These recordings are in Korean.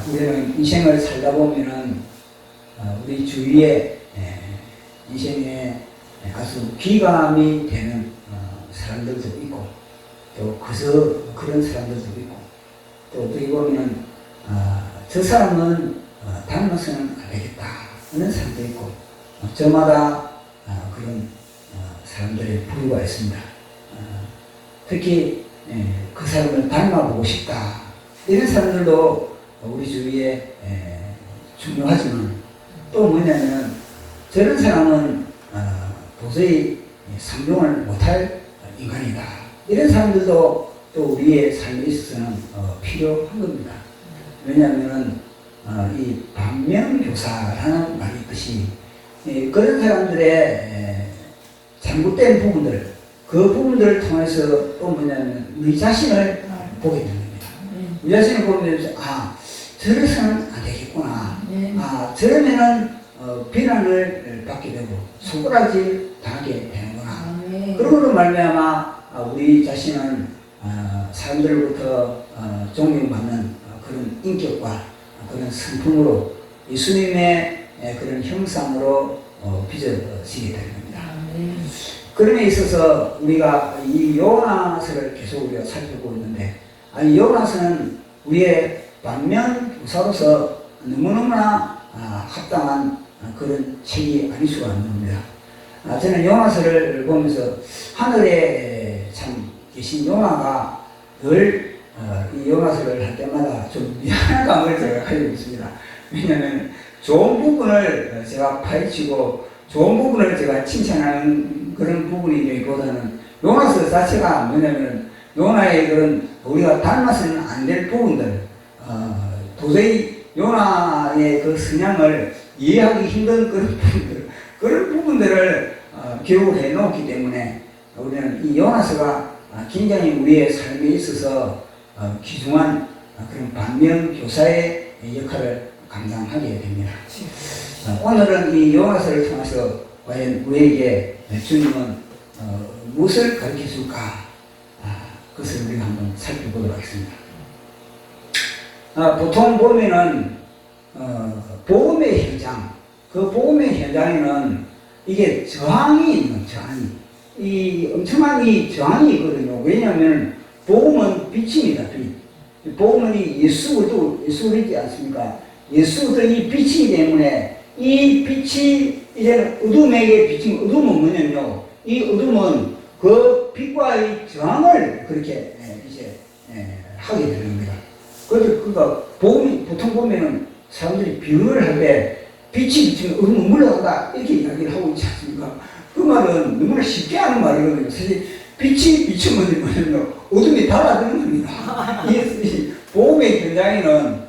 우리는 인생을 살다 보면은 우리 주위에 인생에 아주 귀감이 되는 사람들도 있고 또 그런 사람들도 있고 또 어떻게 보면은 저 사람은 닮아서는 안 되겠다 하는 사람도 있고 저마다 그런 사람들의 부류가 있습니다. 특히 그 사람을 닮아보고 싶다 이런 사람들도 우리 주위에 중요하지만 또 뭐냐면 저런 사람은 도저히 상종을 못할 인간이다 이런 사람들도 또 우리의 삶에 있어서는 필요한 겁니다. 왜냐하면 이 반면교사라는 말이 있듯이 그런 사람들의 잘못된 부분들 그 부분들을 통해서 또 뭐냐면 우리 자신을 보게 됩니다. 우리 자신을 보면서 저래서는 안 되겠구나. 저러면은 비난을 받게 되고 손가락질 당하게 되는구나. 그러고로 말미암아 우리 자신은 사람들로부터 존경받는 그런 인격과 그런 성품으로 예수님의 그런 형상으로 빚어지게 되는 겁니다. 그럼에 있어서 우리가 이 요나서를 계속 우리가 살펴보고 있는데 요나서는 우리의 반면교사로서 너무너무나 합당한 그런 책이 아닐 수가 없는 겁니다. 저는 요나서를 보면서 하늘에 참 계신 요나가 늘 이 요나서를 할 때마다 좀 미안한 감을 제가 가지고 있습니다. 왜냐하면 좋은 부분을 제가 파헤치고 좋은 부분을 제가 칭찬하는 그런 부분이기보다는 요나서 자체가 뭐냐면 요나의 그런 우리가 닮아서는 안 될 부분들 도저히 요나의 그 성향을 이해하기 힘든 그런 부분들을 기록을 해 놓기 때문에 우리는 이 요나서가 굉장히 우리의 삶에 있어서 귀중한 그런 반면교사의 역할을 감당하게 됩니다. 오늘은 이 요나서를 통해서 과연 우리에게 주님은 무엇을 가르쳐 줄까? 그것을 우리가 한번 살펴보도록 하겠습니다. 보통 보면은 복음의 현장, 그 복음의 현장에는 이게 저항이 있는 저항이 이 엄청난 이 저항이 있거든요. 왜냐하면 복음은 빛입니다. 빛. 복음은 이 예수 그리스지 않습니까? 예수 이 빛이기 때문에 이 빛이 이제 어둠에게 비친 어둠은 뭐냐면요. 이 어둠은 그 빛과의 저항을 그렇게 이제 하게 되는 겁니다. 그러니까 복음이 보통 보면은 사람들이 비유를 할 때 빛이 비치면 어둠은 물러간다 이렇게 이야기를 하고 있지 않습니까? 그 말은 너무나 쉽게 하는 말이거든요. 사실 빛이 비치면 뭐냐면 어둠이 달아드는 겁니다. 이 복음의 현장에는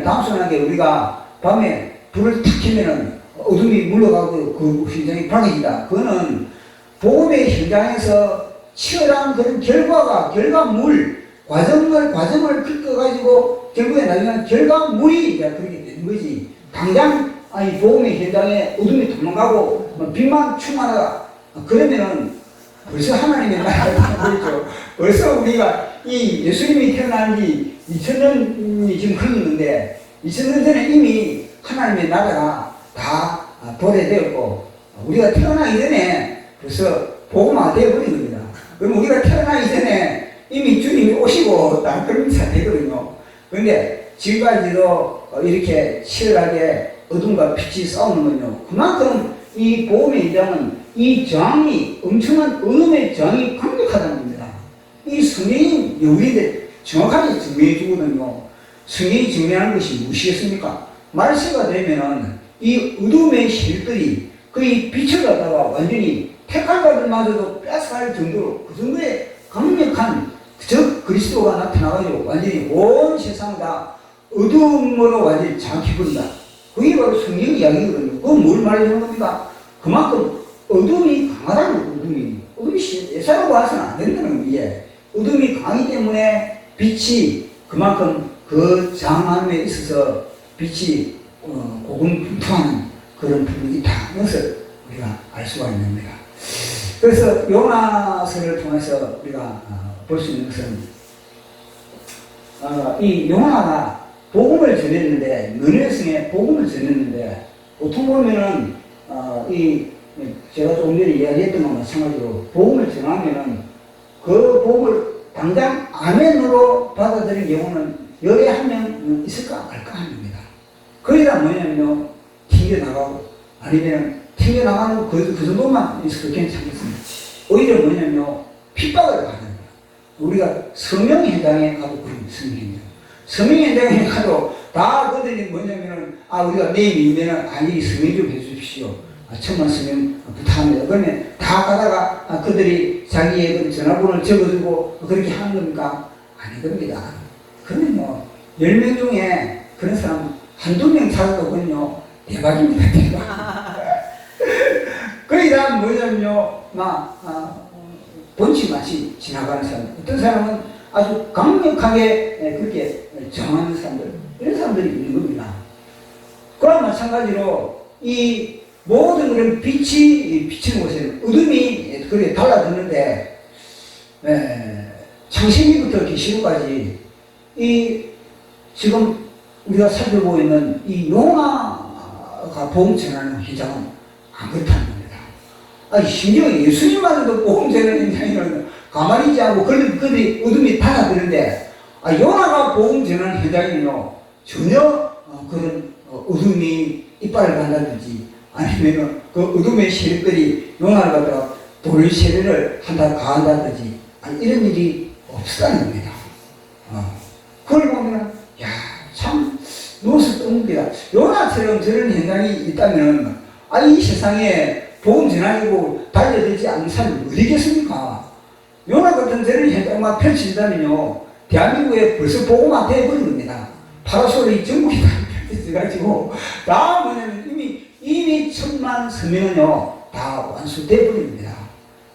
단순하게 우리가 밤에 불을 탁 켜면은 어둠이 물러가고 그 현장이 밝아진다. 그거는 복음의 현장에서 치열한 그런 결과물, 과정을 겪어가지고 결국에 나중에 결과물이 그렇게 되는 거지. 당장 복음의 현장에 어둠이 도망가고 빛만 충만하다. 그러면은 벌써 하나님의 나라가 되죠. 벌써 우리가 이 예수님이 태어난 지 2000년이 지금 흘렀는데 2000년 전에 이미 하나님의 나라가 다 도래되었고 우리가 태어나기 전에 벌써 복음화가 되어버린 겁니다. 그럼 우리가 태어나기 전에 이미 주님이 오시고 다 그런 상태거든요. 그런데 지금까지도 이렇게 치열하게 어둠과 빛이 싸우는 건요. 그만큼 이 복음의 입장은 이 저항이 엄청난 어둠의 저항이 강력하다는 겁니다. 이 성경이 우리한테 정확하게 증명해 주거든요. 성경이 증명하는 것이 무엇이겠습니까? 말세가 되면은 이 어둠의 실들이 거의 빛을 갖다가 완전히 택한 자들마저도 뺏어갈 정도로 그 정도의 강력한 즉 그리스도가 나타나가지고 완전히 온 세상 다 어둠으로 완전히 장악해버린다. 그게 바로 성경 이야기거든요. 그건 뭘 말하는 겁니까? 그만큼 어둠이 강하다는 어둠이 예사로 봐서는 안 된다는 거예요. 어둠이 강하기 때문에 빛이 그만큼 그 장함에 있어서 빛이 고군분투하는 그런 부분이 있다. 이것을 우리가 알 수가 있는 겁니다. 그래서 요나서를 통해서 우리가 볼 수 있는 것은 이 요나가 복음을 전했는데, 너네성에 복음을 전했는데, 보통 보면은, 제가 조금 전에 이야기했던 것과 마찬가지로, 복음을 전하면은, 그 복음을 당장 아멘으로 받아들인 경우는 열에 한 명 있을까 말까 합니다. 거기다 뭐냐면요, 튕겨나가고, 아니면 튕겨나가는 그 정도만 있어도 괜찮겠습니다. 오히려 뭐냐면요, 핍박을 받는 거예요. 우리가 성명현장에 가도 그런 성명현장. 성명현장에 가도 다 그들이 뭐냐면은, 우리가 내일이면은, 성명 좀 해주십시오. 천만 성명 부탁합니다. 그러면 다 가다가 그들이 자기의 그 전화번호를 적어주고 그렇게 하는 겁니까? 아니, 겁니다. 그러면요, 10명 중에 그런 사람 한두 명 찾아도 그건요, 대박입니다, 대박. 거기다 뭐냐면요, 본치 맛이 지나가는 사람. 어떤 사람은 아주 강력하게 그렇게 정하는 사람들, 이런 사람들이 있는 겁니다. 그와 마찬가지로 이 모든 그런 빛이 비치는 곳에는 어둠이 그렇게 달라드는데, 창세기부터 계시록까지 지금 우리가 살펴보고 있는 이 요나가 복음 전하는 현장은 안 그렇다는 겁니다. 심지어 예수님만도 복음 전하는 현장에는 가만히 있지 않고 그들이 어둠이 달아드는데, 요나가 복음 전하는 현장에는요, 전혀 그런 어둠이 이빨을 간다든지, 아니면은 그 어둠의 세력들이 요나를 갖다가 돌 세례를 가한다든지, 이런 일이 없었다는 겁니다. 그걸 보면, 참, 누워서 뜹니다. 요나처럼 저런 현장이 있다면, 이 세상에 복음 전하고 달려들지 않는 사람이 어디 있겠습니까? 요나 같은 저런 현장만 펼쳐진다면요, 대한민국에 벌써 복음화 되어버린 겁니다. 파라솔이 전국이 다 펼쳐져가지고, 다 뭐냐면 이미 천만 서명은요, 다 완수되어 버립니다.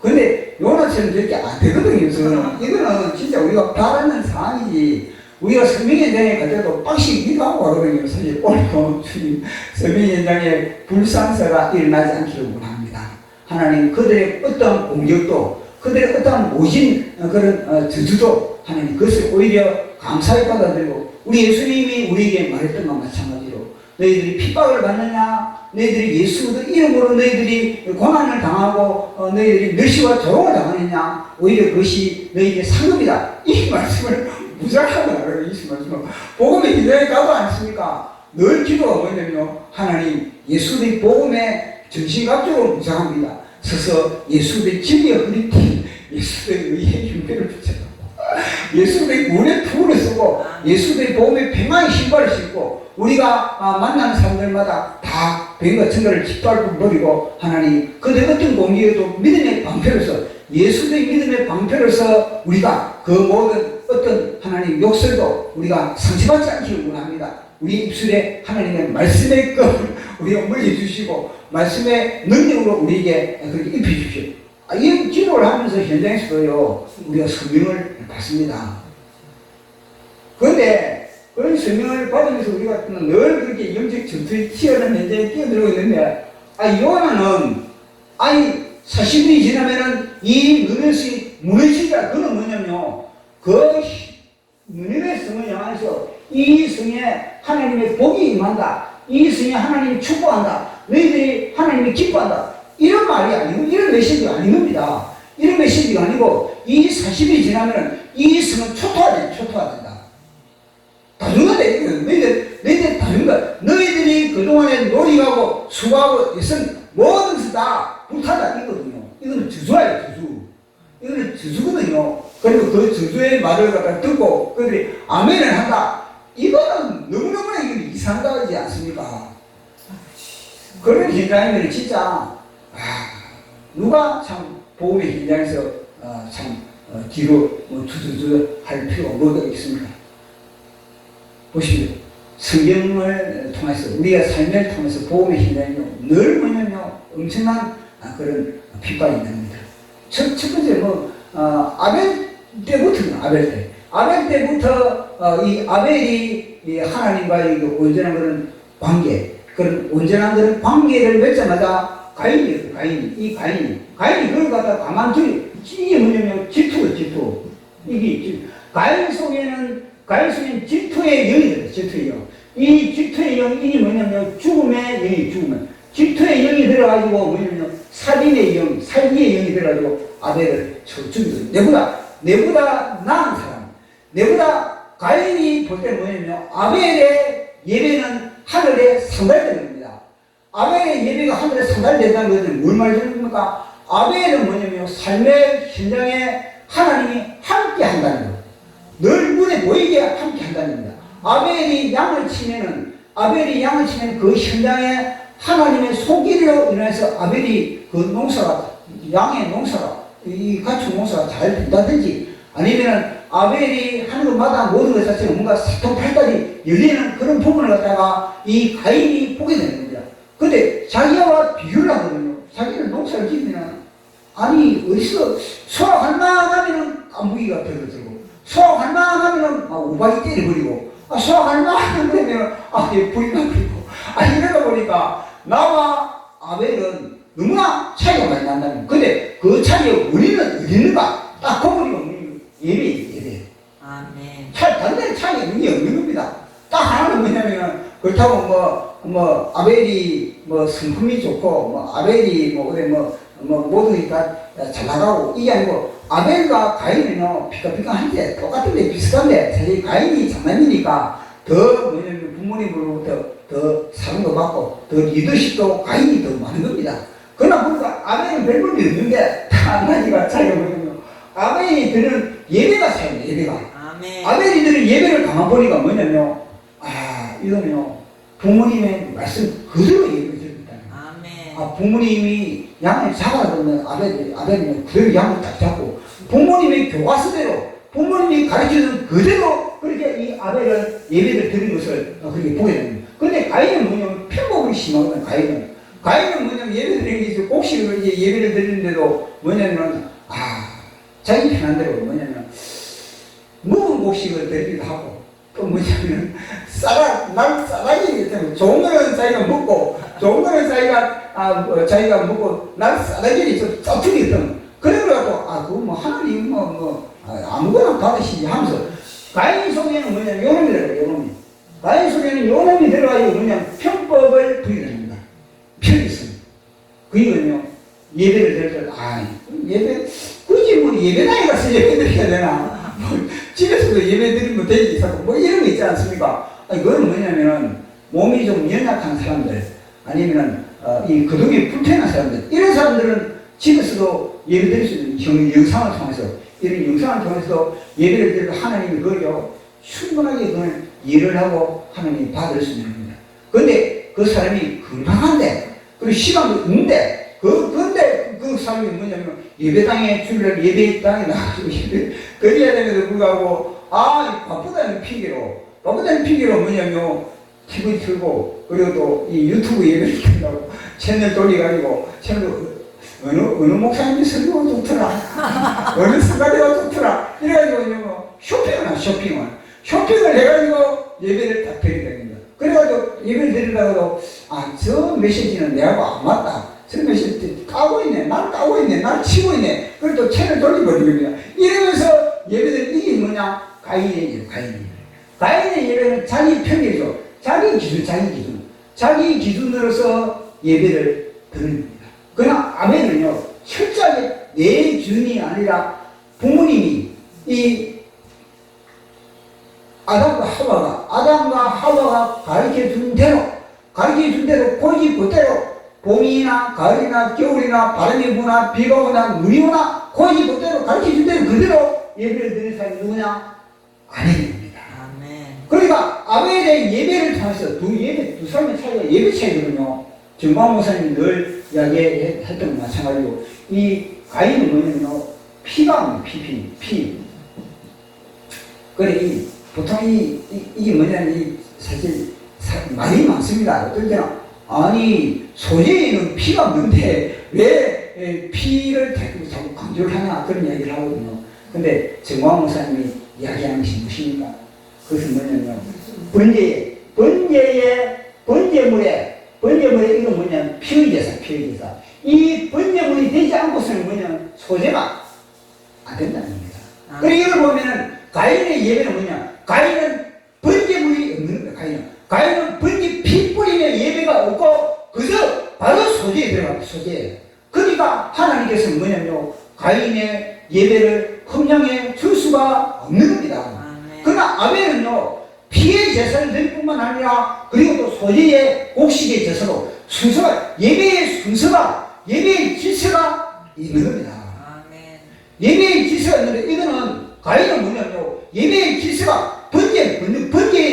근데 요나처럼 저렇게 안 되거든요. 이거는 진짜 우리가 바라는 상황이지. 우리가 서명 현장에 갈 때도 빡시 기도하고 가거든요. 사실 오늘도 주님 서명 현장에 불상사가 일어나지 않기를 원합니다. 하나님 그들의 어떤 공격도, 그들의 어떤 모진 그런 저주도 하나님 그것을 오히려 감사히 받아들이고, 우리 예수님이 우리에게 말했던 것과 마찬가지로 너희들이 핍박을 받느냐, 너희들이 예수 이름으로 너희들이 고난을 당하고 너희들이 멸시와 조롱을 당하느냐, 오히려 그것이 너희에게 상급이다. 이 말씀을 무작하고 나가요. 이 말씀을 복음의 기도에 가도 않습니까? 늘 기도가 뭐냐면요, 하나님 예수의 복음에 정신갑주로 무장합니다. 서서 예수의 진리의 흐릿히 예수의 의의 힘대를 붙여서 예수의 구원의 투구를 쓰고 예수의 복음의 평화의 신발을 신고, 우리가 만나는 사람들마다 다 뱀과 청가를 짓밟고 버리고, 하나님 그들 어떤 공기에도 믿음의 방패로서, 예수의 믿음의 방패로서 우리가 그 모든 어떤 하나님 욕설도 우리가 상처받지 않기를 원합니다. 우리 입술에 하나님의 말씀의 끈을 우리가 물려주시고, 말씀의 능력으로 우리에게 그렇게 입혀주십시오. 이 기도를 하면서 현장에서도요, 우리가 성령을 받습니다. 그런데 그런 성령을 받으면서 우리가 늘 그렇게 영적 전투에 치열한 현장에 뛰어들고 있는데, 요나는 40일이 지나면은 이 느네성이 무너지자. 그는 뭐냐면요, 그 느네 성을 향해서 이 성에 하나님의 복이 임한다, 이 성에 하나님이 축복한다, 너희들이 하나님이 기뻐한다, 이런 말이 아니고, 이런 메시지가 아닌 겁니다. 이런 메시지가 아니고, 이 40일이 지나면 이 성은 초토화된다. 다 죽는다. 너희들 다 죽는다. 너희들이 그동안에 노력하고 수고하고 했은 모든 것을 다 불타다. 이거거든요. 이거는 저주예요, 저주. 이거는 저주거든요. 그리고 그 저주의 말을 갖다 듣고 그들이 아멘을 한다. 이거는 너무너무나 이상하지 않습니까? 그런 현장이면 진짜, 누가 참 복음의 현장에서 뒤로 두두두 할 필요가 뭐가 있습니까? 보십시오. 성경을 통해서, 우리가 삶을 통해서 복음의 현장이요, 늘 뭐냐면 엄청난 그런 핍박이 있는 겁니다. 첫 번째 아벨 때부터는 아벨 때부터 이 아벨이 하나님과의 온전한 그런 관계, 그런 온전한 그런 관계를 맺자마자 가인이 그걸 갖다 가만두리. 이게 뭐냐면 질투. 가인 속에는 가인 속에는 질투의 영이 들어요. 질투의 영. 이 질투의 영이 뭐냐면 죽음의 영이 죽으면 질투의 영이 들어가지고 뭐냐면 살인의 영, 살기의 영이 들어가지고 아벨을 죽이거든요. 내보다 나은 사람, 내보다 가인이 볼 때 뭐냐면 아벨의 예배는 하늘에 상달되는 겁니다. 아벨의 예배가 하늘에 상달된다는 것은 뭘 말하는 겁니까? 아벨은 뭐냐면 삶의 현장에 하나님이 함께 한다는 것. 늘 눈에 보이게 함께 한다는 겁니다. 아벨이 양을 치면은 그 현장에 하나님의 손길로 인해서 아벨이 그 농사가, 양의 농사가, 이 가축 농사가 잘 된다든지, 아니면은 아벨이 하는 것마다 모든 것 자체가 뭔가 사통팔달이 열리는 그런 부분을 갖다가 이 가인이 보게 되는 겁니다. 근데 자기와 비교를 하거든요. 자기는 농사를 짓으면, 아니, 어디서 수확할 만하면은 깐부기가 들어들고, 수확할 만하면은 우박이 때려버리고, 수확할 만하면은, 불이 나버리고, 이러다 보니까 나와 아벨은 너무나 차이가 많이 난다는 거예요. 근데 그 차이의 원인은 어디 있는가? 딱 거부리가 예배예요. 아멘. 단단히 차이가 없는 겁니다. 딱 하나는 뭐냐면, 그렇다고 아벨이 성품이 좋고, 아벨이 모든 다 잘 나가고, 이게 아니고, 아벨과 가인은 피카피카한데, 똑같은데 비슷한데, 사실 가인이 장남이니까, 더 뭐냐면 부모님으로부터 더 사랑도 받고, 더 리더십도 가인이 더 많은 겁니다. 그러나 보니까 아벨은 별 볼이 없는데, 한 가지가 차이가 뭐냐면, 아벨이 드는 예배가 차이네, 예배가. 아멘. 아벨이 드는 예배를 가만 보니까 뭐냐면, 이거는요, 부모님의 말씀 그대로 예배를 드립니다. 아멘. 부모님이 양을 잡아야 되면 아벨이 그대로 양을 딱 잡고, 부모님의 교과서대로, 부모님이 가르쳐준 그대로 그렇게 이 아벨을 예배를 드린 것을 그렇게 보게 됩니다. 근데 가인은 뭐냐면 편법이 심하거든요, 가인은 뭐냐면 예배 드리는 게 있어요. 곡식을 예배를 드리는데도 뭐냐면, 자기 편한 대로 뭐냐면, 묵은 곡식을 드리기도 하고, 또 뭐냐면, 싸라기 때문에 좋은 거는 자기가 먹고, 좋은 거는 자기가 먹고, 난 싸라기를 좀 쩌투리거든. 그래가지고, 그거 하나님 아무거나 받으시지 하면서, 가인 속에는 뭐냐면, 요놈이 들어가요, 요놈이. 가인 속에는 요놈이 들어가지고 뭐냐면, 편법을 부리는 편이 있습니다. 그이거든요. 예배를 드릴 때, 예배, 굳이 예배당에 가서 예배 드려야 되나? 집에서도 예배 드리면 되지, 이런 거 있지 않습니까? 그건 뭐냐면은, 몸이 좀 연약한 사람들, 아니면은, 이 거동이 불편한 사람들, 이런 사람들은 집에서도 예배 드릴 수 있는 영상을 통해서, 이런 영상을 통해서 예배를 드리고 하나님이 그걸요, 충분하게 그걸 일을 하고 하나님이 받을 수 있는 겁니다. 근데 그 사람이 건강한데, 그리고 시간도 있는데, 근데 그 사람이 뭐냐면, 예배당에 주일날 예배당에 나가서 그래야 되는데도 불구하고, 바쁘다는 핑계로 뭐냐면, TV 틀고, 그리고 또 이 유튜브 예배를 켜고, 채널 돌려가지고, 어느 목사님이 설교가 좋더라, 어느 스가리가 좋더라, 이래가지고 쇼핑을 해가지고 예배를 딱 드리게 됩니다. 그래가지고 예배를 드리다가도, 저 메시지는 내하고 안 맞다. 저 메시지 까고 있네. 날 까고 있네. 날 치고 있네. 그리고 또 채를 돌려버립니다. 이러면서 예배들, 이게 뭐냐? 가인의 예배. 가인의 예배는 자기 편이죠. 자기 기준으로서 예배를 드리는 겁니다. 그러나 아멘은요, 철저하게 내 기준이 아니라 부모님이 이 아담과 하와가 가르쳐준 대로 고집 그대로 봄이나 가을이나 겨울이나 바람이 부나 비가 오나 눈이 오나 고집 그대로 가르쳐준 대로 그대로 예배를 드리는 사람이 누구냐? 아멘입니다. 아멘. 그러니까 아벨의 예배를 통해서 두 사람의 차이가 예배 차이거든요. 정광 목사님이 늘 이야기했던 것 마찬가지고, 이 가인은 뭐냐면요, 피가 피. 그래, 보통 이게 뭐냐면, 사실 말이 많습니다. 어떨 때는, 소재에는 피가 없는데, 왜 피를 자꾸 강조를 하냐, 그런 이야기를 하거든요. 근데 정광 목사님이 이야기하는 것이 무엇입니까? 그것은 뭐냐면, 번제물에 이건 뭐냐면 피의 제사. 이 번제물이 되지 않고서는 뭐냐면 소제가 안 된다는 겁니다. 그리고 이걸 보면은 가인의 예배는 뭐냐? 가인은 번제물이 없는 겁니다. 가인은 번제 피 뿌리는 예배가 없고 그저 바로 소재에 들어갑니다. 소재. 그러니까 하나님께서는 뭐냐면요, 가인의 예배를 헌량해 줄 수가 없는 겁니다. 그러나 아벨은요, 피의 제사를 드릴 뿐만 아니라 그리고 또 소재의 곡식의 제사로 순서가, 예배의 순서가, 예배의 질서가 있는 겁니다. 예배의 질서가 있는데, 이거는 가인은 뭐냐면요, 예배의 질서가 번제에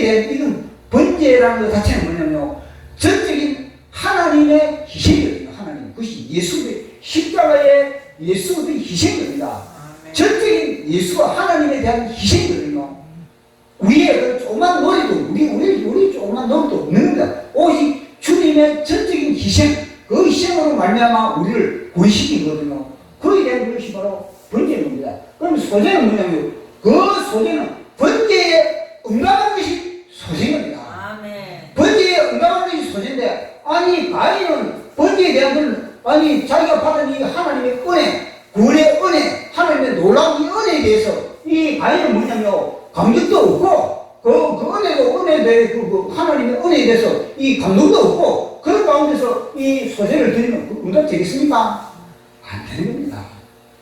대한, 이건 번제라는 것 자체는 뭐냐면요, 전적인 하나님의 희생이거든요. 하나님. 그것이 예수의 십자가의 예수의 희생입니다. 전적인 예수와 하나님에 대한 희생이거든요. 우리의 그 조그만 노래도, 우리 조그만 노래도 없는 겁니다. 오직 주님의 전적인 희생, 그 희생으로 말미암아 우리를 구원시키거든요. 그에 대한 것이 바로 번제입니다. 그럼 소재는 뭐냐면, 그 소재는 번제에 응답한 것이 소재입니다. 번제에 응답한 것이 소재인데, 아니 가인은 번제에 대한 건, 아니 자기가 받은 이 하나님의 은혜, 구원의 은혜, 하나님의 놀라운 이 은혜에 대해서 이 가인은 뭐냐면 감격도 없고, 그 은혜도 은혜에 그 하나님의 은혜에 대해서 이 감동도 없고, 그런 가운데서 이 소재를 드리면 응답 되겠습니까? 안 되는 겁니다.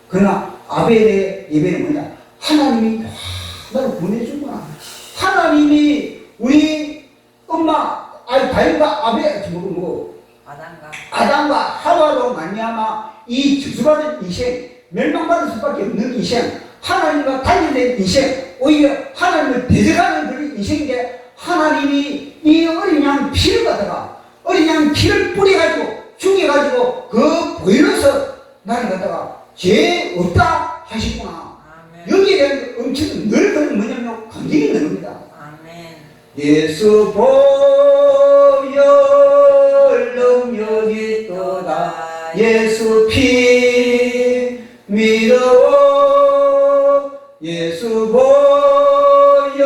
그러나 아벨의 예배는 뭐냐? 하나님이 나를 보내주구나. 하나님이 우리 엄마, 가인과 아담과 하와로 말미암아 이 저주받은 인생, 멸망받을 수밖에 없는 인생, 하나님과 단절된 인생, 오히려 하나님을 대적하는 그런 인생인데, 하나님이 이 어린 양 피를 갖다가, 어린 양 피를 뿌려가지고 죽여가지고 그 보혈로서 나를 갖다가 죄 없다 하시구나. 여기에 대한 엄청 늘 그런 뭐냐면 감격이 있는 겁니다. 예수 보혈 능력이 있도다. 예수 피 믿어. 예수 보혈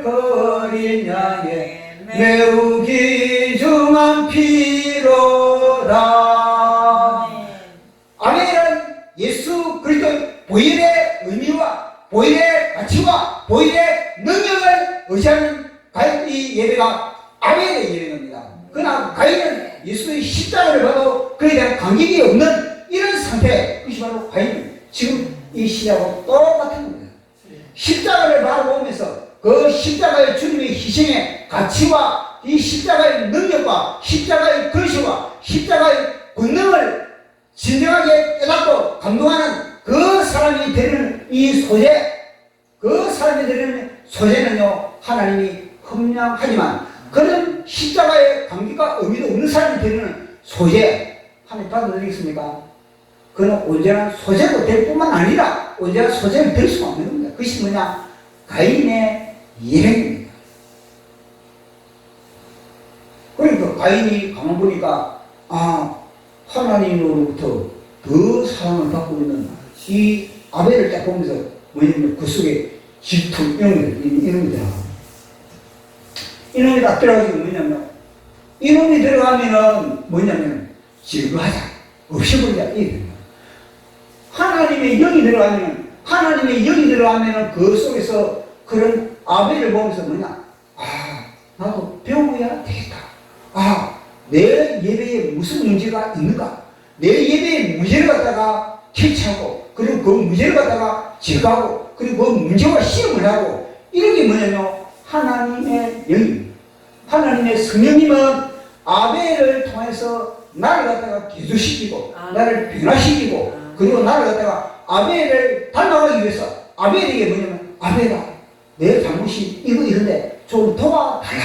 거린 양의 매우 귀중한 피로다. 아멘은 예수 그리스도의 보혈의 의미와 보혈의 가치와 보혈의 능력을 의지하는 이 예배가 아벨의 예배입니다. 그러나 가인은 예수의 십자가를 봐도 그에 대한 감격이 없는 이런 상태, 그것이 바로 가인, 지금 이 시하고 똑같은 겁니다. 십자가를 바라보면서 그 십자가의 주님의 희생의 가치와 이 십자가의 능력과 십자가의 근시와 십자가의 권능을 진정하게 깨닫고 감동하는 그 사람이 되는 이 소재, 그 사람이 되는 소재는요, 하나님이 흠량하지만 그런 십자가의 감격과 의미도 없는 사람이 되는 소재, 하나님 받아들이겠습니까? 그는 언제나 소재도 될 뿐만 아니라 언제나 소재를 될 수가 없는 겁니다. 그것이 뭐냐? 가인의 예배입니다. 그러니까 가인이 가만 보니까, 하나님으로부터 더 사랑을 받고 있는 이 아벨을 딱 보면서 뭐냐면 그 속에 질투, 이놈이 딱 들어가지고 뭐냐면, 이놈이 들어가면은 뭐냐면 제거하자, 없애버리자, 이게 됩니다. 하나님의 영이 들어가면은 그 속에서 그런 아벨을 보면서 뭐냐, 나도 배워야 되겠다. 내 예배에 무슨 문제가 있는가? 내 예배의 문제를 갖다가 캐치하고, 그리고 그 문제를 갖다가 제거하고, 그리고 그 문제와 시험을 하고, 이런 게 뭐냐면 하나님의 영입니다. 하나님의 성령님은 아벨을 통해서 나를 갖다가 개조시키고, 나를 변화시키고, 그리고 나를 갖다가 아벨을 닮아가기 위해서, 아벨에게 뭐냐면, 아벨아, 내 잘못이 이런데 좀 도와달라.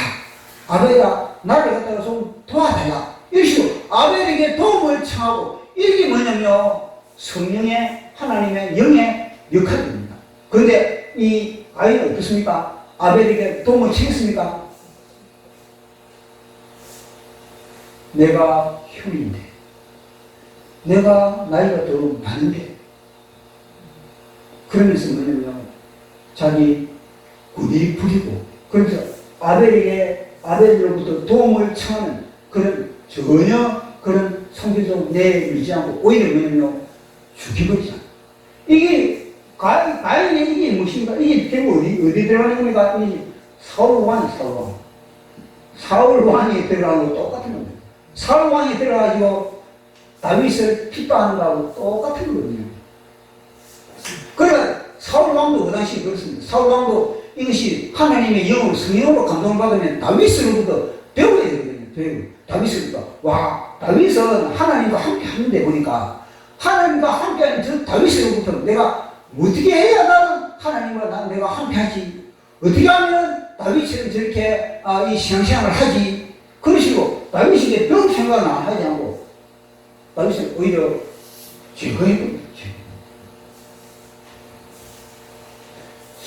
아벨아, 나를 갖다가 좀 도와달라. 이런 식으로 아벨에게 도움을 청하고, 이게 뭐냐면 성령의 하나님의 영의 역할입니다. 그런데 이 가인은 어떻습니까? 아벨에게 도움을 청했습니까? 내가 형인데, 내가 나이가 더 많은데, 그러면서 뭐냐면 자기 군이 부리고, 그래서 아벨로부터 도움을 청하는 그런 전혀 그런 성질도 내밀지 않고 오히려 뭐냐면 죽이버리자. 이게 가인의 이게 무엇인가? 이게 결국 어디 들어가는 겁니까? 이 사울왕이 사울왕이 들어가는 거 똑같은 겁니다. 사울왕이 들어가지고 다윗을 핍박하는 거하고 똑같은 거거든요. 그러니까 사울왕도 그 당시 그렇습니다. 사울왕도 이것이 하나님의 영으로 성령으로 감동을 받으면 다윗으로부터 배워야 되거든요. 다윗으로부터. 와, 다윗은 하나님과 함께 하는데 보니까 하나님과 함께 하는 저 다윗으로부터 내가 어떻게 해야 나는 하나님과 내가 함께 하지? 어떻게 하면 다윗처럼 저렇게 이 신앙생활을 하지? 그런 식으로 다윗에게 배울 생각은 안 하지 않고 다윗은 오히려 제거해버립니다.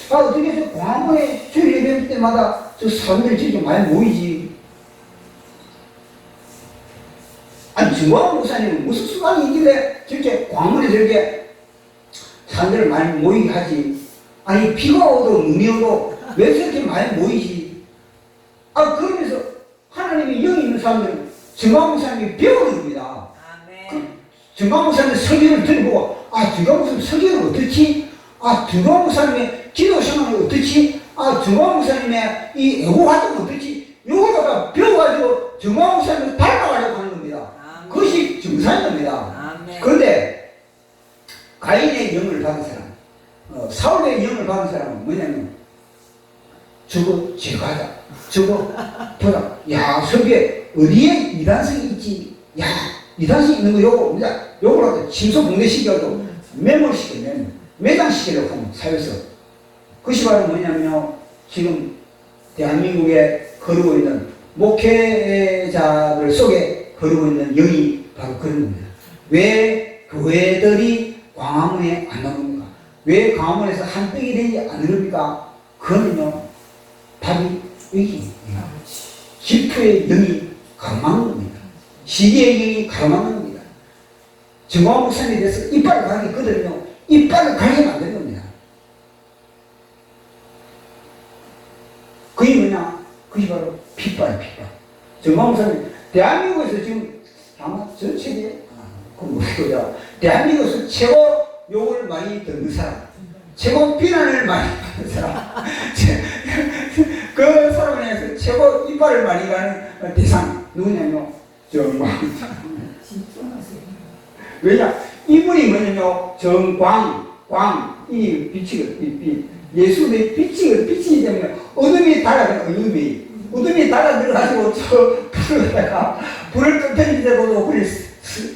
어떻게 저 광화문에 주일 예배 때마다 저 사람들이 저렇게 많이 모이지? 아니, 정광훈 목사님은 무슨 수관이 있길래 저렇게 광화문에 저렇게 사람들을 많이 모이게 하지? 아니, 비가 오도 눈이 오도 왜 저렇게 많이 모이지? 그러면서 하나님의 영이 있는 사람들은 정광훈 목사님이 배우는 겁니다. 정광훈 목사님 설교를 들어보고, 정광훈 목사님 설교는 어떻지? 정광훈 목사님의 기도 생활은 어떻지? 정광훈 목사님의 이 애고 활동은 어떻지? 요거다가 배워가지고 정광훈 목사님을 닮아가려고 하는 겁니다. 그것이 정상인 겁니다. 그런데 가인의 영을 받은 사람, 사울의 영을 받은 사람은 뭐냐면 저거 제가다. 저거 보다. 야, 저게 어디에 이단성이 있지? 야, 이단성이 있는 거 요거라도 침소봉대시켜도 매몰시켜, 매장시키려고 하는 사회에서. 그것이 바로 뭐냐면요, 지금 대한민국에 거르고 있는 목회자들 속에 거르고 있는 영이 바로 그런 겁니다. 왜 교회들이 광화문에 안 나옵니까? 왜 광화문에서 한떡이 되지 않는 겁니까? 그거는요, 답이 여기 질투의 영이 가로막는 겁니다. 시기의 영이 가로막는 겁니다. 정광훈 목사님에 대해서 이빨을 가게 거든요, 이빨을 가게 만드는 겁니다. 그게 뭐냐? 그게 바로 핍박. 정광훈 목사님, 대한민국에서 지금 아마 전 세계, 대한민국에서 최고 욕을 많이 듣는 사람, 최고 비난을 많이 받는 사람, 그 사람에 대해서 최고 이빨을 많이 가는 대상, 누구냐면 정광. 왜냐? 이분이 뭐냐면 이 빛이, 예수의 빛이기 때문에 어둠이 달아들어, 어둠이 달아들어가지고 저 불을 끄트리려고 불을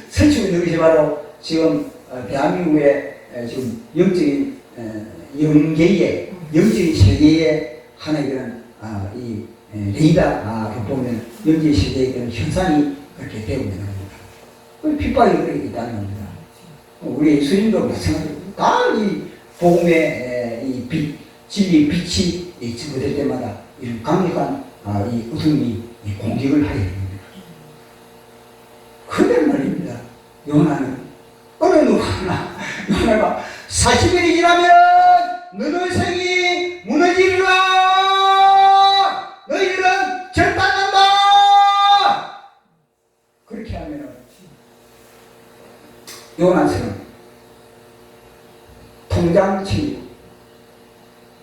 설치고 있는 것이 바로 지금 대한민국의 지금 영적인 영계의 영적인 세계의 하나의 그런 이 레이더로 보면 영적인 세계의 그런 현상이 그렇게 되고 있는 겁니다. 핍박이 그렇게 있다는 겁니다. 우리 스님도 마찬가지입니다. 다 이 복음의 이 빛, 진리의 빛이 증거될 때마다 이런 강력한 이 어둠이 공격을 하게 됩니다. 그런데 말입니다. 요나는 어느 누구나 요나가 40일이 지나면 너희 생이 무너지리라. 너희들은 절단한다. 그렇게 하면 요나처럼 통장 챙기고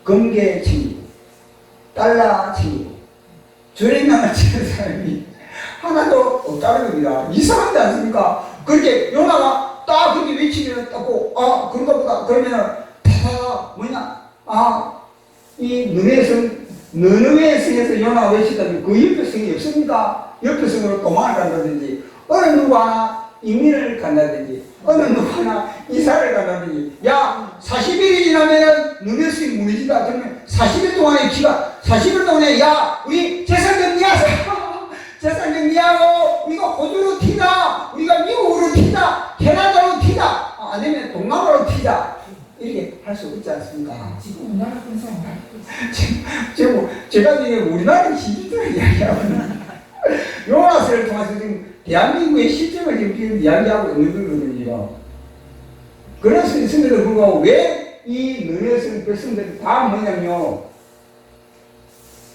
금괴 챙기고 달러 챙기고 주례명을 치는 사람이 하나도 없다는 겁니다. 이상하지 않습니까? 그렇게 요나가 딱 그렇게 외치기를 따고 그런가 보다. 그러면 뭐냐, 이 너느웨의 성에서 요나가 외치다니 그 옆에 성이 없습니까? 옆에 성으로 도망을 간다든지 어느 누구 하나 이민을 간다든지 어느 누구 하나 이사를 간다든지, 야 40일이 지나면 너네 성이 무너지다. 그러면 40일 동안의 기가 40일 동안에 야 우리 재산 정리하자. 재산 정리하고 우리가 호주로 튀자, 우리가 미국으로 튀자, 캐나다로 튀자, 아니면 동남아로 튀자, 이렇게 할 수 없지 않습니까? 지금 우리나라 군사 안 할 지금 제가 지금 우리나라 시주를 이야기하거든요. 요나스를 통해서 지금 대한민국의 실정을 지금 이야기하고 있는 거거든요. 그래서 있음에도 불구하고 왜 이 너네 백성들이 다 뭐냐면요,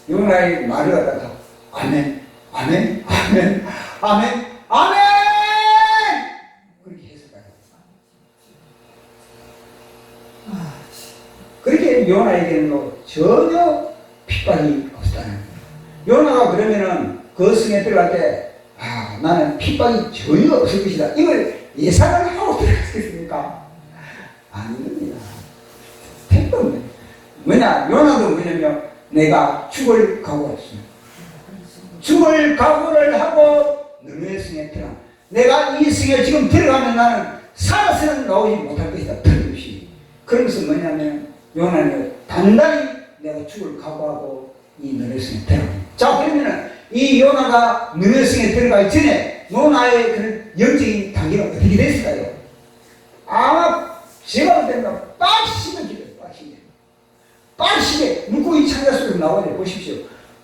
요나의 말을 갖다가 아멘, 아멘, 아멘, 아멘, 아멘! 그렇게 해석하요. 요나에게는 전혀 핍박이 없다는 거예요. 요나가 그러면은 그 성에 들어갈 때, 나는 핍박이 전혀 없을 것이다, 이걸 예상을 하고 들어갔겠습니까? 아닙니다. 택도 없네. 뭐냐, 요나도 뭐냐면, 내가 죽을 각오했습니다. 죽을 각오를 하고 너네 성에 들어가. 내가 이 성에 지금 들어가면 나는 살아서는 나오지 못할 것이다, 틀림없이. 그러면서 뭐냐면, 요나는 단단히 내가 죽을 각오하고 이 너네 성에 들어갑니다. 자, 그러면은 이 요나가 너네 성에 들어가기 전에 요나의 그런 영적인 단계가 어떻게 됐을까요? 아마 제가 볼 때는 빡시게 기도해요. 빡시게 물고기 창자 속에서 나와야 돼. 보십시오.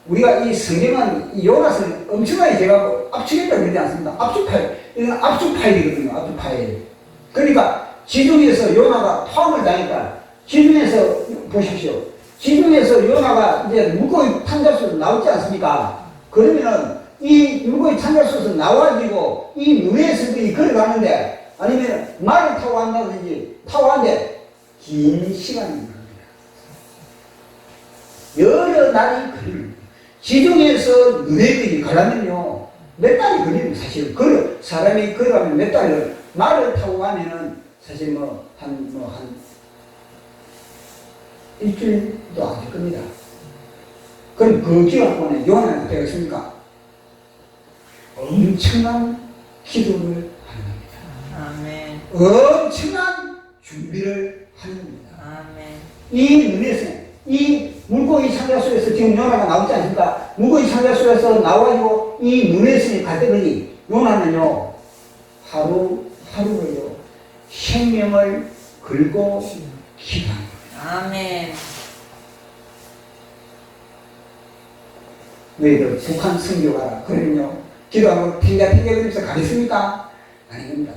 우리가 이 성경은 이 요나서는 엄청나게 제가 압축했다고 그러지 않습니다. 압축파일. 이건 압축파일이거든요. 압축파일. 그러니까 지중해에서 요나가 포함을 당했다. 지중해에서 보십시오. 지중해에서 요나가 이제 물고기 창자 속에서 나오지 않습니까? 그러면은 이 물고기 창자 속에서 나와가지고 이 눈에서 걸어가는데, 아니면 말을 타고 한다든지 타고 하는데 긴 시간이 걸립니다. 여러 날이 걸립니다. 지중해에서 눈에까지 가려면요 몇 달이 걸립니다. 사실 사람이 걸어가면 몇 달을, 말을 타고 가면은 사실 한 일주일도 안 될 겁니다. 그럼 그 기간 동안에 요나는 어떻게 했습니까? 엄청난 기도를 하는 겁니다. 아멘. 엄청난 준비를 하는 겁니다. 아멘. 이 눈에서, 이 물고기 창자 속에서 지금 요나가 나오지 않습니까? 물고기 창자 속에서 나와가지고 이 눈에서 갈 때까지 요나는요 하루를요 생명을 걸고 기도합니다. 아멘. 너희들 북한 선교 가라. 그러면요 기도하고 탱자탱자거리면서 가겠습니까? 아닙니다.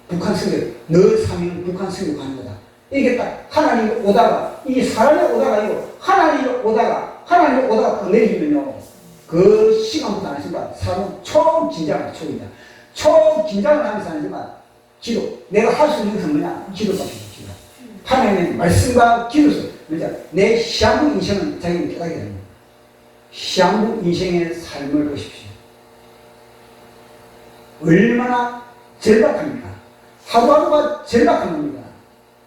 북한 선교, 너 사명은 북한 선교 가는 거다. 이게 딱 하나님 오다가, 이 사람이 오다가 아니고 하나님이 오다가 딱 내리면요 그 시간부터 안 하십니까? 사람은 초긴장을 초입니다. 초긴장을 하면서 하지만 기도, 내가 할 수 있는 것은 뭐냐? 기도밖에 없습니다. 하나님의 말씀과 기도서, 내 시한부 인생은 자기는 깨닫게 됩니다. 시한부 인생의 삶을 보십시오. 얼마나 절박합니까? 하루하루가 절박한 겁니다.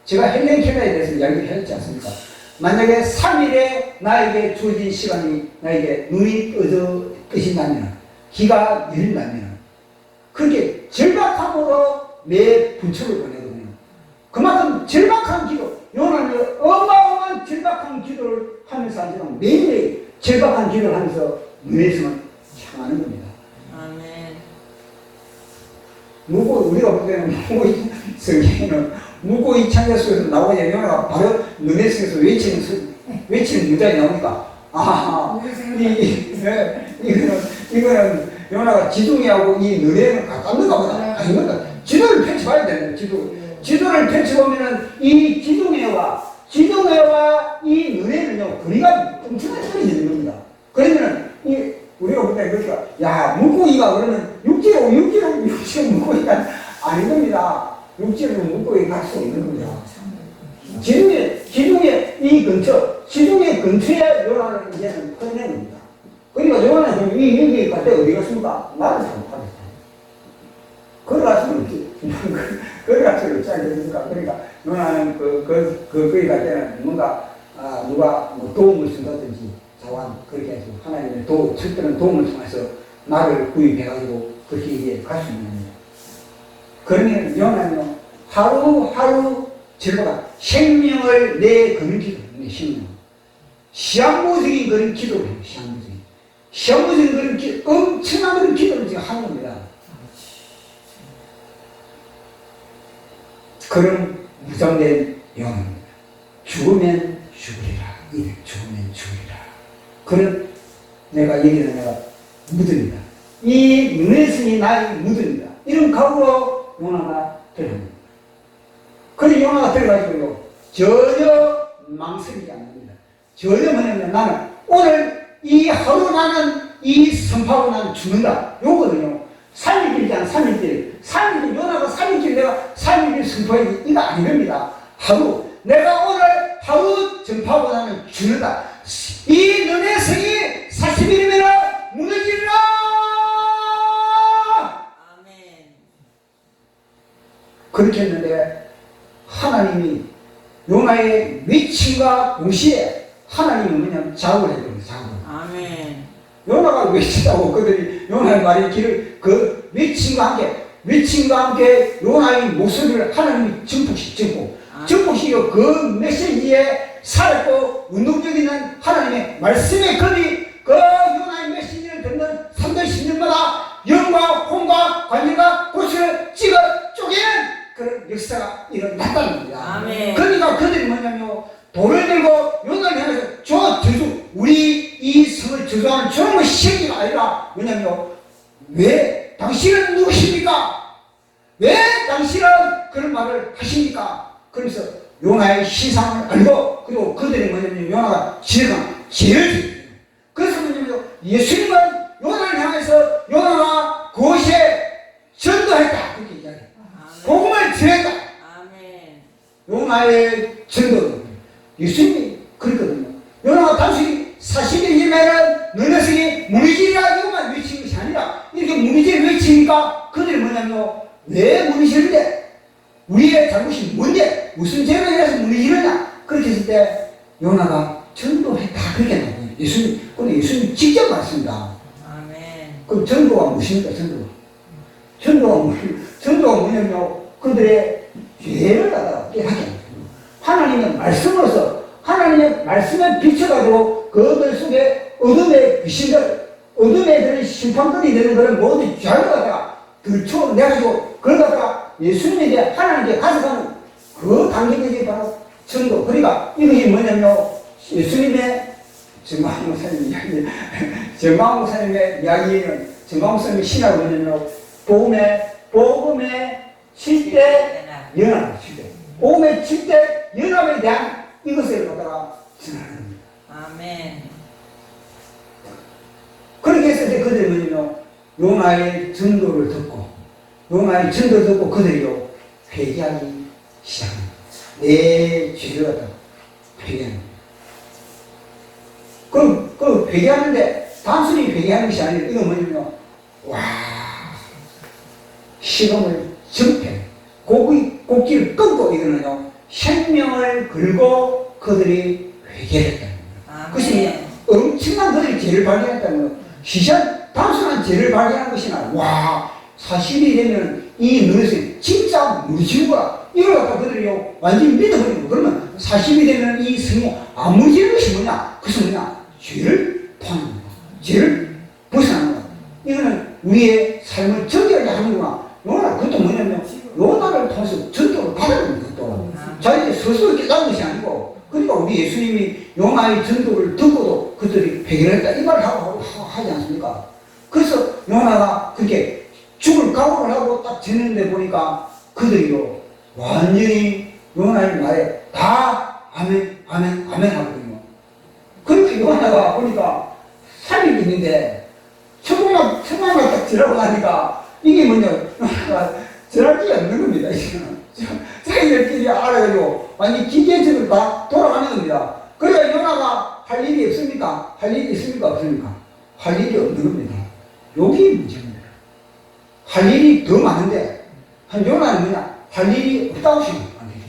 제가 헬렌 켈러에 대해서 이야기를 했지 않습니까? 만약에 3일에 나에게 주어진 시간이, 나에게 눈이 뜨신다면, 기가 열린다면, 그렇게 절박함으로 내 분초를 보내거든요. 그만큼 절박한 기도, 요나는 어마어마한 절박한 기도를 하면서 하지만 매일매일 절박한 기도를 하면서 눈에서만 향하는 겁니다. 아멘. 우리가 볼 때는 성경에는 물고기 창자 속에서 나오자 요나가 바로 눈에 속에서 외치는 문장이 나오니까, 이거는 요나가 지중해하고 이 너네는 가깝는가 보다. 아닙니다. 지도를 펼쳐봐야 되는 거예요. 지도를 펼쳐보면은 이 지중해와 이 너네는요 거리가 엄청나게 떨어지는 겁니다. 그러면은 우리가 볼 때 그러니까, 야, 물고기가 그러면 육지로 물고기가 아닌 겁니다. 육지로 물고기 갈 수 있는 겁니다. 지중해 이 근처, 지중해 근처에 요나를 이제는 꺼내는 겁니다. 그러니까 요나는 여기 갈 때 어디 갔습니까? 나를 잘못하겠다. 걸어갔으면 없지 않겠습니까? 그러니까 요나는 거기 갈 때는 뭔가, 누가 도움을 준다든지, 자원 그렇게 해서 하나님의 철저한 도움을 통해서 나를 구입해가지고 그렇게 이제 갈 수 있는 겁니다. 그러면 요나는요 하루하루 절박한 생명을 내거는 기도, 내 생명, 시한부적인 그런 기도를 해요. 시한부적인 그런 기도, 엄청난 그런 기도를 지금 하는 겁니다. 그런 무장된 요나입니다. 죽으면 죽으리라. 죽으면 죽으리라. 그런 내가 무드입니다. 이 눈에서이 나의 무드입니다. 이런 각오로 요나가 들어갑니다. 그래서 요나가 들어가지고요 전혀 망설이지 않습니다. 전혀 뭐냐면 나는 오늘 이 하루 나는 이 선포하고 나는 죽는다. 요거든요. 3일길이잖아. 3일길. 요나가 3일길 내가 3일길 선포해. 이거 아닙니다. 하루 내가 오늘 하루 전파보다는 주는다. 이 너네 성이 40일이면 무너지리라. 아멘. 그렇게 했는데 하나님이 요나의 외침과 동시에 하나님은 그냥 작업을 해버립니다. 작업을. 아멘. 요나가 외치다고 그들이 요나의 말의 길을 그 외침과 함께 요나의 목소리를 하나님이 증폭시키고 증폭시키고 그 메시지에 살고 운동적인 하나님의 말씀의 겁이 그 요나의 메시지를 듣는 3년 10년마다 영과 혼과 관절과 고추를 찍어 쪼개는 그런 역사가 일어났다는 겁니다. 아멘. 그러니까 그들이 뭐냐면 돌을 들고 요나를 향해서 저주 우리 이 성을 저주하는 저놈의 새끼가 아니라 뭐냐면 왜 당신은 누구십니까? 왜 당신은 그런 말을 하십니까? 그래서 요나의 시상을 알고 그리고 그들이 뭐냐면 요나가 지혜가 죄를 그래서 뭐냐면 예수님은 요나를 향해서 요나가 그곳에 전도했다 그렇게 이야기해요. 복음을 전했다. 아멘. 요나의 전도 예수님이 그랬거든요. 요나가 단순히 40일이면은 너네 성이 무너지리라 이것만 외친 것이 아니라 이렇게 무너지를 외치니까 그들이 뭐냐면 왜 무너지는데 우리의 잘못이 뭔데 무슨 죄로 인해서 무너지느냐 그렇게 했을 때 요나가 전도했다 그렇게 나와요. 예수님 근데 예수님 직접 말씀입니다. 아멘. 그럼 전도가 무엇입니까? 전도가 뭐냐면 그들의 죄를 갖다가 깨닫게 합니다. 하나님의 말씀으로서 하나님의 말씀에 비춰가지고 그들 속에 어둠의 귀신들 어둠에 드는 심판들이 되는 그런 모든 죄를 갖다가 들춰내가지고 그걸 갖다가 예수님에게 하나님께 가져가는 그 단계들이 바로 전도. 그러니까 이것이 뭐냐면 예수님의 정광 목사님 이야기 정광 목사님의 이야기는 정광 목사님의 신학은 뭐냐면 복음의 7대 연합 7대 복음의 7대 연합에 대한 이것을 갖다가 전하는 겁니다. 아멘. 그렇게 했을 때 그들이 뭐냐면 요나의 전도를 듣고 그들이요 회개하기 시작합니다. 내 죄를 갖다가 회개하는 거예요. 그럼 회개하는데 단순히 회개하는 것이 아니라 이건 뭐냐면 시험을 정패 곡기를 끊고 이거는요 생명을 걸고 그들이 회개를 했다는 거예요. 그것이 엄청난 그들이 죄를 발견했다는 거예요. 단순한 죄를 발견한 것이 아니라 40일이 되면 이 너희들이 진짜 무너지는구나 이걸 갖다 그들이요 완전히 믿어버리는 거예요. 그러면 40일이 되면 이 성이 안 무너지는 것이 뭐냐? 그것은 뭐냐? 죄를 포하는 거야. 죄를 벗어나는 거야. 이거는 우리의 삶을 정결하게 하는구나. 그것도 뭐냐면 요나를 통해서 전도를 받아들이는 것도 자기 스스로 깨달은 것이 아니고 그러니까 우리 예수님이 요나의 전도를 듣고도 그들이 회개를 했다 이 말을 하지 않습니까? 그래서 요나가 그렇게 죽을 각오를 하고 딱 지내는데 보니까 그들이요 완전히 요나의 말에 다 아멘 하거든요. 그렇게 요나가 보니까 3일 있는데 천국만 딱 지나고 나니까 이게 뭐냐 지날 게 없는 겁니다. 자기들끼리 알아가지고 완전 기계적으로 다 돌아가는 겁니다. 그러니까 요나가 할 일이 없습니까? 할 일이 있습니까? 없습니까? 할 일이 없는 겁니다. 여기 문제입니다. 할 일이 더 많은데 요나는 뭐냐? 할 일이 없다고 생각합니다.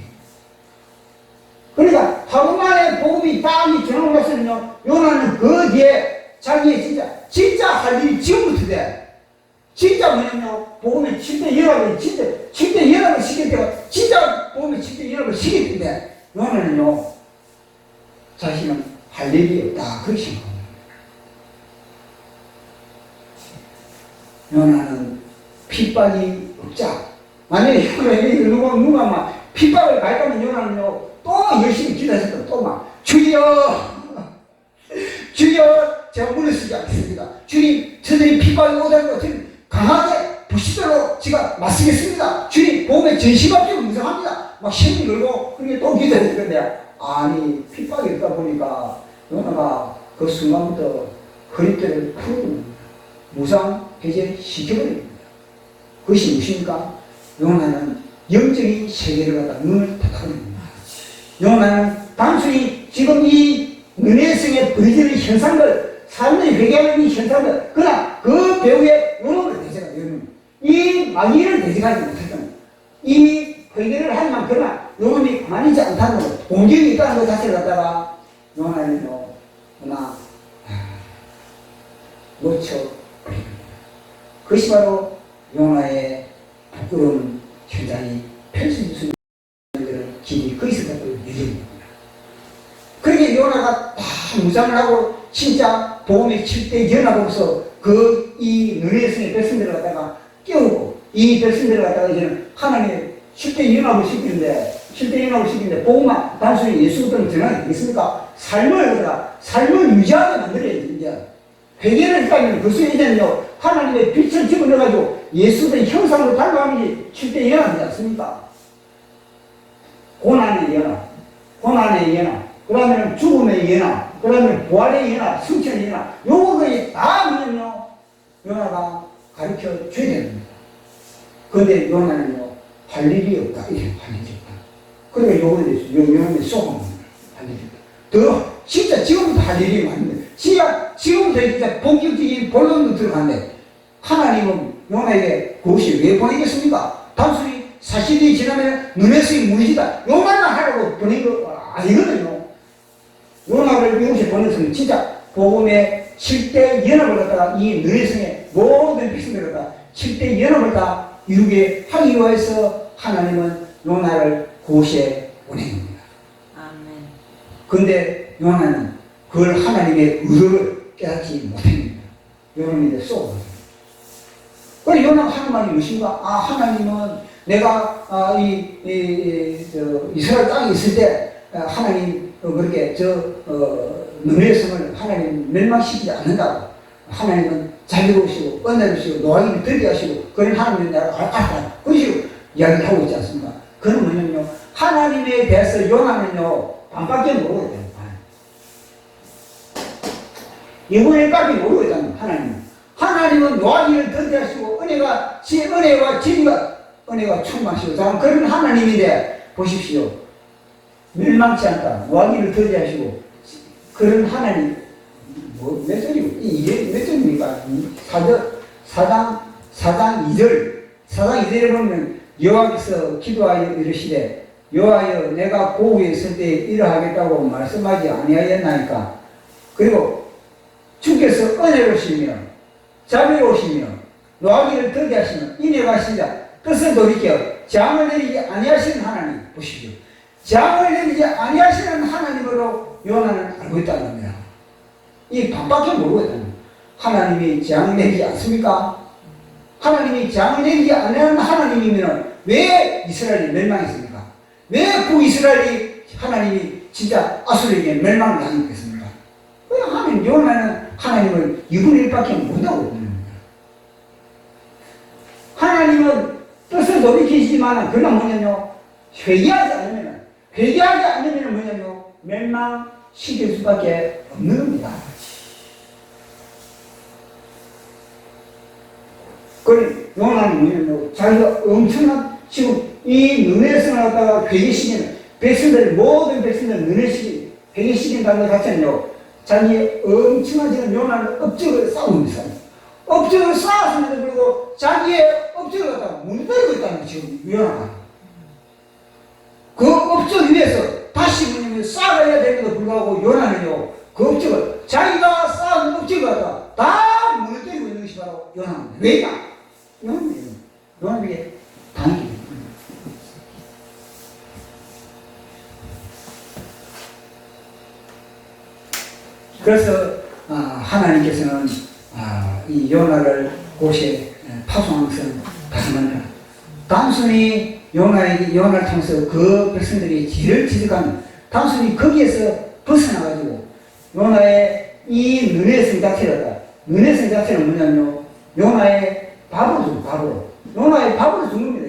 그러니까 하루 만에 복음이 딱 전하고 났으면요 요나는 그 뒤에 자기의 진짜 할 일이 지금부터 돼. 진짜 뭐냐면 복음의 7대 연합을 7대 연합을 시킬 때가 진짜 복음의 7대 연합을 시킬 텐데 요나는요 자신은 할 일이 없다 그렇게 생각합니다. 요나는 핍박이 없자 만약에 누가 막 핍박을 가했다면 요나는요 또 열심히 기도했었다 또 막 주여 제가 무너지지 않겠습니다. 주님 저들이 핍박이 오다는 것을 강하게 부시도록 제가 맞서겠습니다. 주님 복음에 전심합주고 무성합니다. 막 힘이 걸고 그렇게 또 기도했을 건데 아니 핍박이 있다 보니까 요나가 그 순간부터 허리띠를 풀고 무상 해제 시켜버립니다. 그것이 무엇입니까? 요나는 영적인 세계를 갖다 눈을 닫아버립니다. 요나는 단순히 지금 이 은혜성에 부딪히는 현상들, 삶의 회개하는 이 현상들, 그러나 그 배후에 원업을 대적하고, 이 마귀를 대적하지 못했던, 이 회개를 하지만 그러나 영혼이 가만히 있지 않다는 것, 공격이 있다는 것 자체를 갖다가 요나는요, 그러나 놓쳐버립니다. 그것이 바로 요나의 부끄러운 현장이 펼쳐질 수 있는 길이 거기서 갖고 열립니다. 그렇게 요나가 다 무장을 하고 진짜 복음의 7대 연합으로서 이 너네성의 백성들을 갖다가 깨우고 이 백성들을 갖다가 이제는 하나님의 7대 연합을 시키는데 복음만 단순히 예수를 전하는 게 되겠습니까? 삶을 유지하게 만들어야지. 이제 회개를 했다면 그 수에는요 하나님의 빛을 집어넣어가지고 예수의 형상으로 닮아가는 게 7대 연합이지 않습니까? 고난의 연합, 그 다음에 죽음의 연합, 그 다음에 부활의 연합, 승천의 연합, 요거들이 다 뭐냐면요, 요나가 가르쳐 줘야 됩니다. 그런데 요나는요, 할 일이 없다. 이렇게 할 일이 없다. 그러니까 요거에 대해서 요나의 쏘아먹는 할 일이 없다. 진짜 지금부터 할 일이 많은데, 지금부터 진짜 본격적인 본론도 들어갔는데, 하나님은 요나에게 그것이 왜 보내겠습니까? 단순히 사실이 지나면 눈에서의 무의지다. 요만만 하라고 보낸 거 아니거든요. 요나를 이곳에 보냈으면 진짜 복음의 7대 연합을 갖다가 이 너희성의 모든 백성들을 갖다가 7대 연합을 다 이루게 하기 위해서 하나님은 요나를 그곳에 보낸 겁니다. 아멘. 그런데 요나는 그걸 하나님의 의도를 깨닫지 못합니다. 요나는 이제 쏘거든요. 그래서 요나가 하는 말이 무엇인가? 하나님은 내가 이스라엘 땅에 있을 때 하나님 그렇게 너희의 성을 하나님 멸망시키지 않는다고. 하나님은 자비로우시고 은혜로우시고 노하기를 들게 하시고 그런 하나님을 내가 알았다. 그런 식으로 이야기를 하고 있지 않습니까? 그건 뭐냐면요, 하나님에 대해서 요나는요 반밖에 모르고 있다는 거예요. 이번에까지 모르고 있다는 거예요. 하나님은 노하기를 들게 하시고 은혜와 진리가 은혜가 충만하시고 그런 하나님인데 보십시오. 멸망치 않다. 노하기를 들게 하시고 그런 하나님 몇 절이고 이게 몇 절입니까? 4장 2절에 보면 여호와께서 기도하여 이르시되 여호와여 내가 고국에 있을 때 이러하겠다고 말씀하지 아니하였나이까. 그리고 주께서 은혜로우시며 자비로우시며 노하기를 들게 하시며 인애가 하시자 뜻을 돌이켜 재앙을 내리지 아니하시는 하나님. 보십시오. 재앙을 내리지 아니하시는 하나님으로 요나는 알고 있다는 겁니다. 이 반밖에 모르고 있다는 겁니다. 하나님이 재앙을 내리지 않습니까? 하나님이 재앙을 내리지 않는 하나님이면 왜 이스라엘이 멸망했습니까? 왜 북이스라엘이 하나님이 진짜 아수르에게 멸망을 당했겠습니까? 왜 하면 요나는 하나님을 2분의 1밖에 못하고 있는 겁니다. 하나님은 뜻을 돌이키시지만 그러나 뭐냐면 회개하지 않으면 뭐냐면 멸망시킬 수밖에 없는 겁니다. 그래, 요나는 뭐냐면 자기가 엄청난 지금 이 너네성을 갖다가 회개시키는 백성들, 모든 백성들 회개시킨다는 것 자체는요, 자기의 엄청난 지금 요나는 업적을 쌓고 있어요. 업적을 쌓았음에도 불구하고 자기의 업적을 갖다가 무너뜨리고 있다는 거 지금 요나가. 그 업적 위에서 다시 뭐냐면 쌓아야 되는데도 불구하고 요나는요, 그 업적을, 자기가 쌓은 업적을 갖다가 다 무너뜨리고 있는 것이 바로 요나입니다. 왜냐? 요나는 이게 당하게 됩니다. 그래서 하나님께서는 이 요나를 곳에 파송한 것은 다시 말하면 단순히 요나를 통해서 그 백성들이 길을 지적하는, 단순히 거기에서 벗어나가지고 요나의 이 너네성 자체는 뭐냐면요, 요나의 요나의 밥으로 준 겁니다.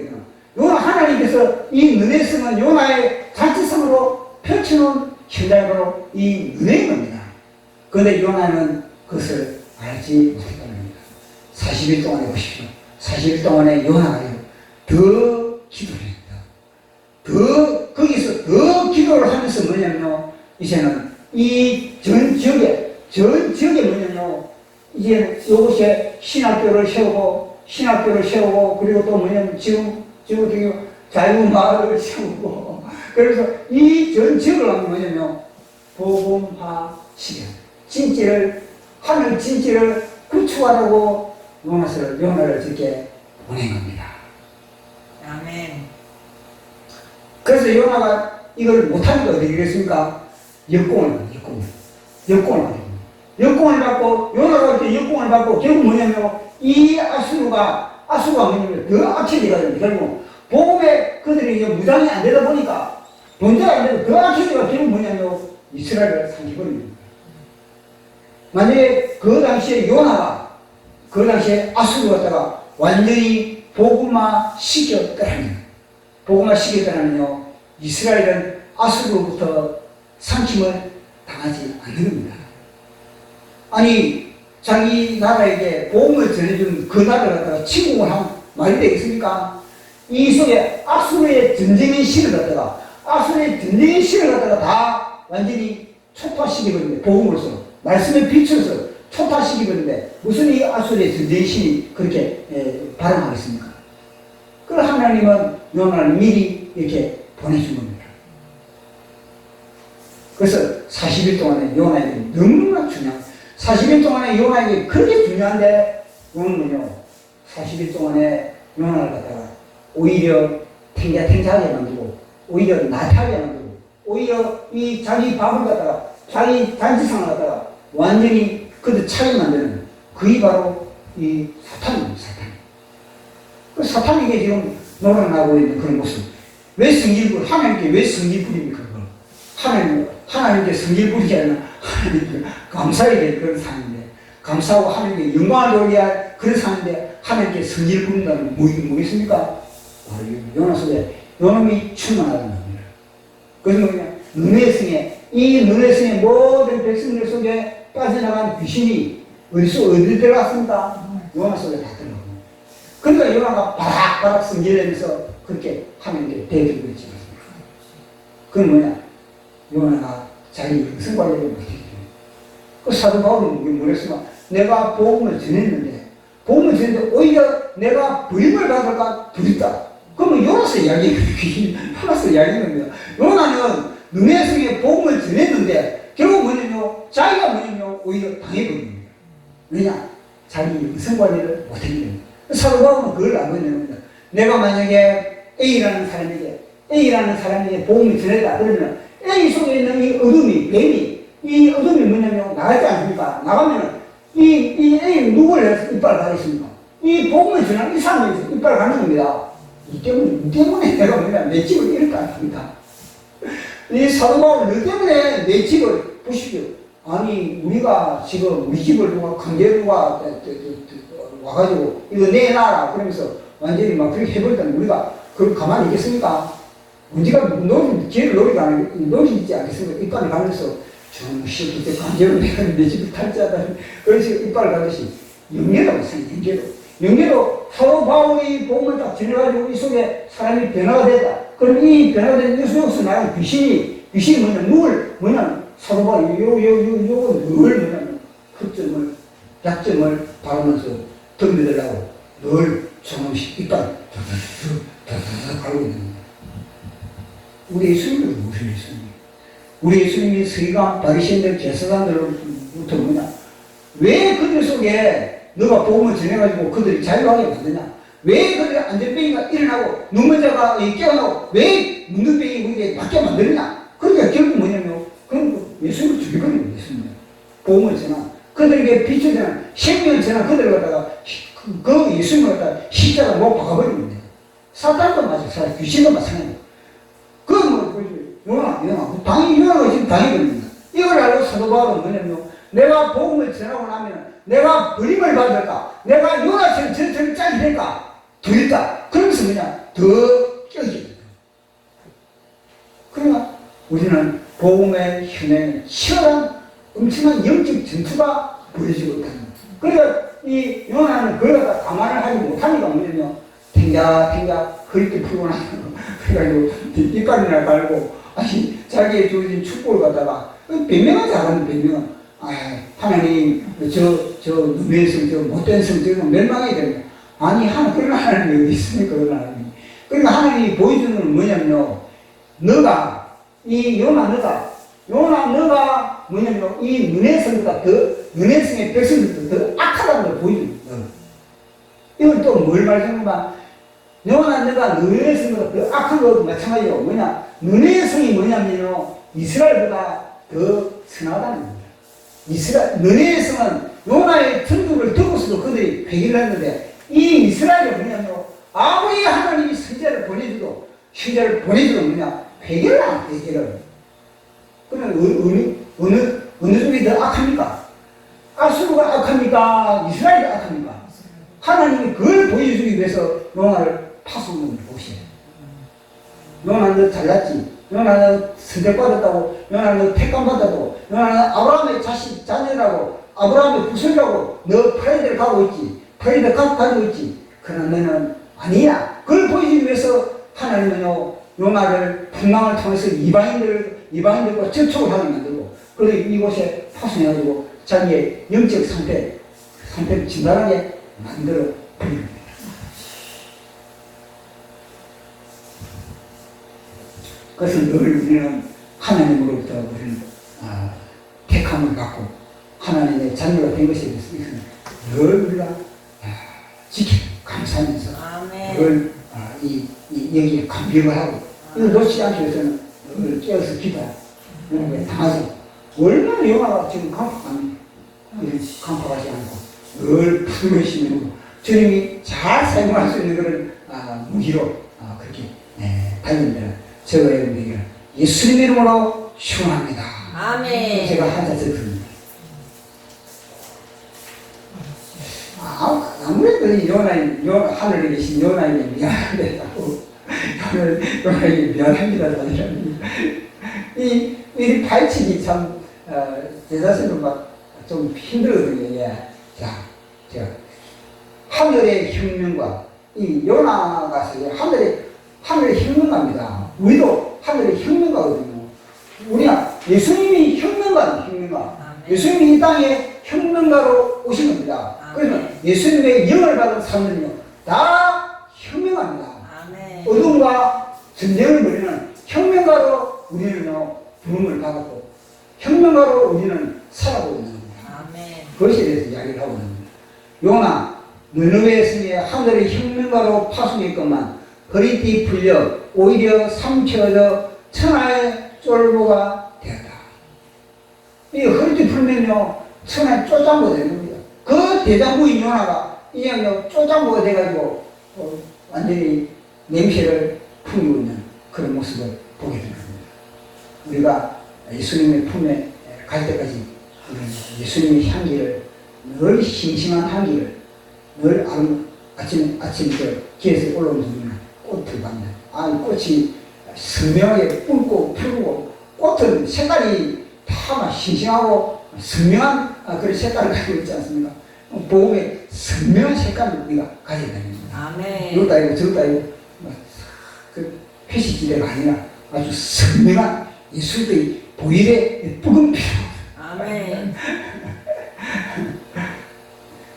요나 하나님께서 이 너네성은 요나의 자체성으로 펼쳐놓은 현장이 바로 이 너네인 겁니다. 그런데 요나는 그것을 알지 못했다는 겁니다. 40일 동안에 보십시오. 40일 동안에 요나가요 더 기도를 했다. 거기서 더 기도를 하면서 뭐냐면요, 이제는 전 지역에 뭐냐면요, 이제 요것에 신학교를 세우고, 그리고 또 뭐냐면 지금 자유마을을 세우고, 그래서 이 전 지역을 하면 뭐냐면, 복음화 시간. 하늘 진지를 구축하라고 요나를 저렇게 보낸 겁니다. 아멘. 그래서 요나가 이걸 못하는 게 어디 되겠습니까? 역공을 받고, 요나가 이렇게 역공을 받고, 결국 뭐냐면, 이 아수르가 뭐냐면, 더 악해지거든요. 결국, 복음에 그들이 이제 무장이 안 되다 보니까, 문제가 안 되고, 더 악해지가 결국 뭐냐면, 이스라엘을 상기버립니다. 만약에 그 당시에 아수르 갖다가 완전히 복음화 시켰더라면요, 이스라엘은 아수르로부터 상침을 당하지 않는 겁니다. 아니, 자기 나라에게 복음을 전해준 그 나라를 갖다가 침공을 한 말이 되겠습니까? 이 속에 아수르의 전쟁의 실을 갖다가 다 완전히 초토화시키거든요. 복음으로서. 말씀에 비춰서 초토화시키거든요. 무슨 이 아수르의 전쟁의 신이 그렇게 발언하겠습니까? 그걸 하나님은 요나를 미리 이렇게 보내준 겁니다. 그래서 40일 동안에 요나에게 너무나 40일 동안에 요나에게 그렇게 중요한데, 요는요, 40일 동안에 요나를 갖다가 오히려 탱자하게 만들고, 오히려 나태하게 만들고, 오히려 이 자기 밥을 갖다가, 자기 잔치상을 갖다가 완전히 그들 차게 만드는 그게 바로 이 사탄입니다, 사탄. 그 사탄에게 지금 놀아나고 있는 그런 모습. 하나님께 왜 성질 부립니까, 그걸? 하나님께 성질 부리지 않으면 하나님께 감사해야 될 그런 상황인데, 감사하고 하나님께 영광을 돌리게 할 그런 상황인데, 하나님께 성질 부린다는 뭐겠습니까? 바로 요나 속에 요놈이 충만하다는 겁니다. 그래서 뭐냐, 너네성의 모든 백성들 속에 빠져나간 귀신이 어디 들어갔습니까? 요나 속에 다 들어가고. 그러니까 요나가 바락바락 성질내면서 그렇게 하나님께 대들고 있지 않습니까? 그건 뭐냐? 요나가 자기 성관리를 못했기 때문에. 그 사도 바울은 뭐랬으면, 내가 복음을 전했는데 오히려 내가 부임을 받을까 두렵다. 그러면 요나서 이야기하는 겁니다. 요나는 너네성에 복음을 전했는데 결국 자기가 오히려 당해버립니다. 왜냐? 자기 성관리를 못했기 때문에. 사도 바울은 그걸 알고 있는 겁니다. 내가 만약에 A라는 사람에게 복음을 전했다 그러면 A 속에 있는 이 어둠이, 뱀이, 이 어둠이 나가지 않습니까? 나가면은 이 A 누구를 이빨 가겠습니까? 이 복음을 전하는 이 사람에서 이빨 가는 겁니다. 이 때문에 내가 내 집을 잃을 거 아닙니까? 이 사도 바울 너 때문에 내 집을 보십시오. 아니, 우리가 지금 우리 집을 강제로가 와가지고 이거 내놔라 그러면서 완전히 막 그렇게 해버렸다면 우리가 그걸 가만히 있겠습니까? 우리가 기회를 노리지 않겠습니까? 이빨을 가면서 저놈 시기 때 강제로 내 집을 탈지하다. 그래서 이빨을 가듯이 영예로 사도 바울이 복음을 딱 전해가지고 이 속에 사람이 변화가 됐다. 그럼 이 변화가 된 이 속에서 나간 귀신이 사도 바울이 늘 약점을 바르면서 덤벼들라고 늘 저놈씩 이빨 가고 있는 겁니다. 우리 예수님은 무슨 예수님? 우리 예수님이 서기관, 바리새인들, 제사장들로부터 왜 그들 속에 너가 복음을 전해가지고 그들이 자유하게 만드냐? 왜 그들 안전병이가 일어나고 눈먼 자가 깨어나고 왜 문둥병이 우리에게 맞게 만드느냐? 그러니까 결국 그럼 예수님을 죽여버리는 예수님. 복음을 전하. 그들에게 비춰지는 생명을 전하 그들을 갖다가 그 예수님을 갖다가 십자가 못 박아버리는 거예요. 사탄도 마찬가지고 귀신도 마찬가지고. 당연히 요나가 지금 당해버립니다. 이걸 알고 사도 바울은 내가 복음을 전하고 나면 내가 버림을 받을까? 내가 요나처럼 저처럼 짱이 될까? 두렵다. 그러면서 더 껴집니다. 그러나 우리는 복음의 현행에 치열한 엄청난 영적 전투가 벌어지고 있다는 거예요. 그러니까 이 요나는 그걸 갖다 감안을 하지 못하니까 탱자 허리띠 풀고 나면 그래가지고 이빨이나 갈고 아니 자기의 주어진 축복을 갖다가 변명은 잘하는 변명은 하나님 저 누구의 성, 저 못된 성, 저거 멸망해야 됩니다. 아니 그런 하나님이 어디 있습니까? 그런 하나님이. 그러니까 하나님이 보여주는 건 뭐냐면요, 너가 이 요나 너가 뭐냐면 이 눈의 성의 백성들보다 더 악하다는 걸 보여주는 거야. 이건 또 뭘 말하는가? 요나 너가 눈의 성보다 더 악한 거 마찬가지로 뭐냐? 눈의 성이 뭐냐면요, 이스라엘보다 더 선하다는 겁니다. 눈의 성은 요나의 천국을 듣고서도 그들이 회개를 했는데, 이 이스라엘은 뭐냐면 아무리 하나님이 선지자를 보내줘도 뭐냐? 회개를 안 해, 회개를. 그러면 어느 쪽이 더 악합니까? 아수르가 악합니까? 이스라엘이 악합니까? 하나님이 그걸 보여주기 위해서 요나를 파송을 보시요. 요나 너 잘났지? 요나 너 선택받았다고? 요나 너 택감받았다고? 요나 너 아브라함의 자녀라고? 아브라함의 후손이라고? 너 프라이드를 가고 있지? 프라이드 가지고 있지? 그러나 너는 아니야. 그걸 보여주기 위해서 하나님은요, 요나를 풍랑을 통해서 이방인들과 접촉을 하게 만들고, 그리고 이곳에 파송해가지고 자기의 영적 상태를 진단하게 만들어 버립니다. 그래서 늘 우리는 하나님으로부터 우리는 택함을 갖고 하나님의 자녀가 된 것에 대해서 늘 우리가 지키고 감사하면서 늘 여기에 감격을 하고 이걸 놓치지 않기 위해서는 늘 깨어서 기도하고 이런 거에 당하죠. 얼마나 영화가 지금 간파하지 않고 늘 푸르시는 주님이 잘 사용할 수 있는 그런 무기로 그렇게 달립니다. 제가 여러분에게 예수님 이름으로 축원합니다. 아멘. 제가 한자 적습니다. 아무래도 이 하늘에 계신 요나에게 미안한데 요나에게 미안합니다. 이 파헤치기 참 제 자신도 막 좀 힘들거든요. 예. 자, 제가 하늘의 혁명과 이 요나가 하늘의 혁명가입니다. 우리도 하늘의 혁명가거든요. 우리가 예수님이 혁명가. 예수님이 이 땅에 혁명가로 오신 겁니다. 그러면 예수님의 영을 받은 사람들은요, 다 혁명가입니다. 어둠과 전쟁을 벌이는 혁명가로 우리는요, 부름을 받았고, 혁명가로 우리는 살아가고 있는 겁니다. 그것에 대해서 이야기를 하고 있는 겁니다. 요나, 느느웨 성에 하늘의 혁명가로 파송했건만 허리띠 풀려 오히려 삼켜져 천하의 쫄보가 되었다. 이 허리띠 풀면요, 천하의 쪼장보가 되는 겁니다. 그 대장부인 요나가 이제 쪼장보가 돼가지고 완전히 냄새를 풍기고 있는 그런 모습을 보게 되는 겁니다. 우리가 예수님의 품에 갈 때까지 예수님의 향기를, 늘 싱싱한 향기를, 늘 아침 길에서 올라오는 순간 꽃을 받는, 꽃이 선명하게 뿜고 펴고, 꽃은 색깔이 다 막 싱싱하고 선명한 그런 색깔을 가지고 있지 않습니까? 복음의 선명한 색깔을 우리가 가져야 됩니다. 이것도 아니고 저것도 아니고 그 회식지대가 아니라 아주 선명한 예수의 보일의 붉은 피.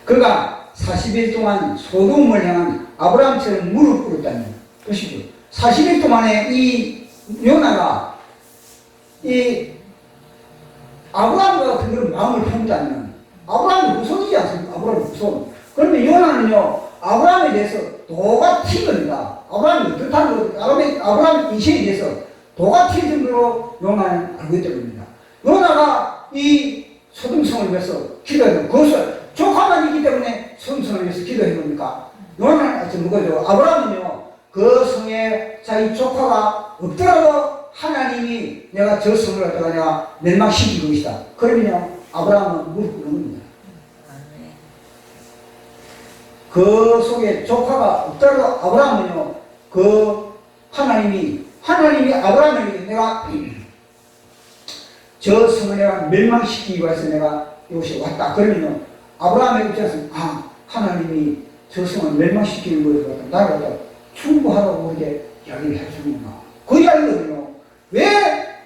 그가 40일 동안 소돔을 향한 아브라함처럼 무릎 꿇었다는 것이죠. 40일 동안에 이 요나가 이 아브라함과 같은 그런 마음을 품다면, 아브라함이 후손이지 않습니까? 아브라함이 후손. 그러면 요나는요, 아브라함에 대해서 도가 튄 겁니다. 아브라함이 어떻다는 거, 아브라함 인생에 대해서 도가 튈 정도로 요나는 알고 있다는 겁니다. 요나가 이 소돔성을 위해서 기도했는 그것을 조카만 있기 때문에 소돔성을 위해서 기도한 겁니까? 요나는 뭐죠? 아브라함은요, 그 성에 자기 조카가 없더라도 하나님이 내가 저 성을 갖다가 내가 멸망시킬 것이다. 그러면요, 아브라함은 무릎 꿇는 겁니다. 그 속에 조카가 없더라도 아브라함은요, 그 하나님이 아브라함에게 내가 저 성을 내가 멸망시키기 위해서 내가 이곳에 왔다. 그러면요, 아브라함의 입장에서 하나님이 저 성을 멸망시키는 것을 나를 갖다 충고하라고 이렇게 이야기를 해주는구나. 그 이야기거든요. 왜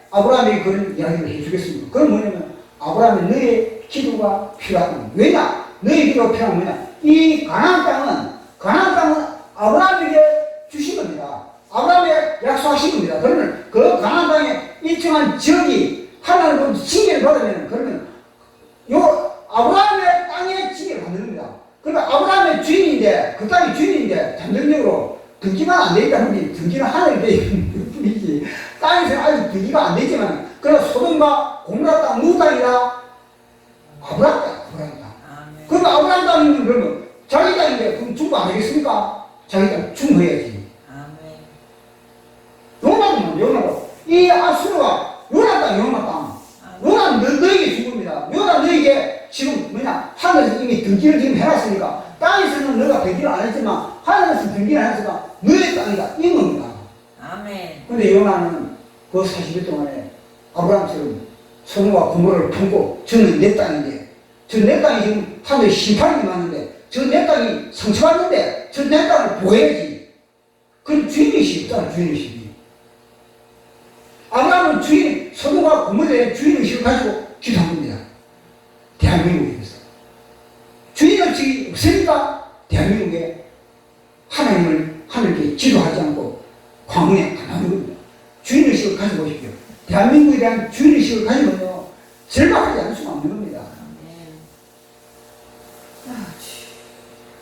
아브라함이 그런 이야기를 해주겠습니까? 그건 뭐냐면 아브라함이 너의 기도가 필요하다. 왜냐? 너의 기도가 필요한 뭐냐? 이 가나안 땅은 아브라함에게 주신 겁니다. 아브라함에 약속하신 겁니다. 그러면 그 가나안 땅에 일정한 지역이 하나님으로부터 징계를 받으면 그러면 요 아브라함의 땅에 징계를 받는 겁니다. 그러니까 아브라함의 주인인데 그 땅의 주인인데 잠정적으로 등기만 안 돼 있다는 게 등기는 하늘에 돼 있는 뿐이지 땅에서 아직 등기가 안 되지만 그래서 소돔과 고모라 땅 누구 땅이다? 아브라함 땅. 그럼 아브라함 땅이면 그러면 자기 땅인데 그럼 중부 안 하겠습니까? 자기 땅 중부해야지. 요나도 이 아수르가 요나 땅 요나 땅 요나 너에게 준 겁니다. 요나 너에게 지금 뭐냐 하늘에서 이미 등기를 지금 해놨으니까 땅에서는 너가 등기를 안 했지만 하늘에서 등기를 안 했으니까 너의 땅이다 이 겁니다. 아멘. 근데 요나는 그 40일 동안에 아브라함처럼 소돔과 고모라를 품고 저는 내 땅인데 저 내 땅이 지금 하늘에 심판이 왔는데 저 내 땅이 상처받는데 저 내 땅을 보호해야지. 그럼 주인의식이 없잖아. 주인의식이. 아브라함은 소돔과 고모라의 주인의식을 가지고 기도한 겁니다. 대한민국에서 주인의식이 없으니까 대한민국에 하나님께 기도하지 않고 광문에 안 하는 겁니다. 주인의식을 가지고 오십시오. 대한민국에 대한 주인의식을 가지면요 절박하지 않을 수가 없는 겁니다.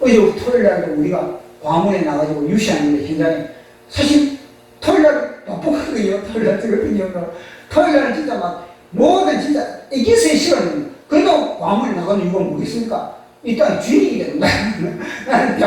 어제 토요일날 우리가 광문에 나가지고 유시하는데 현장에 사실 토요일날 바쁘거든요. 토요일날 뜨거든요. 토요일날은 진짜 막 모든 진짜 애기스의 시간입니다. 그래도 광문에 나가는 이유가 뭐겠습니까? 이 땅의 주인이기 때문에 나는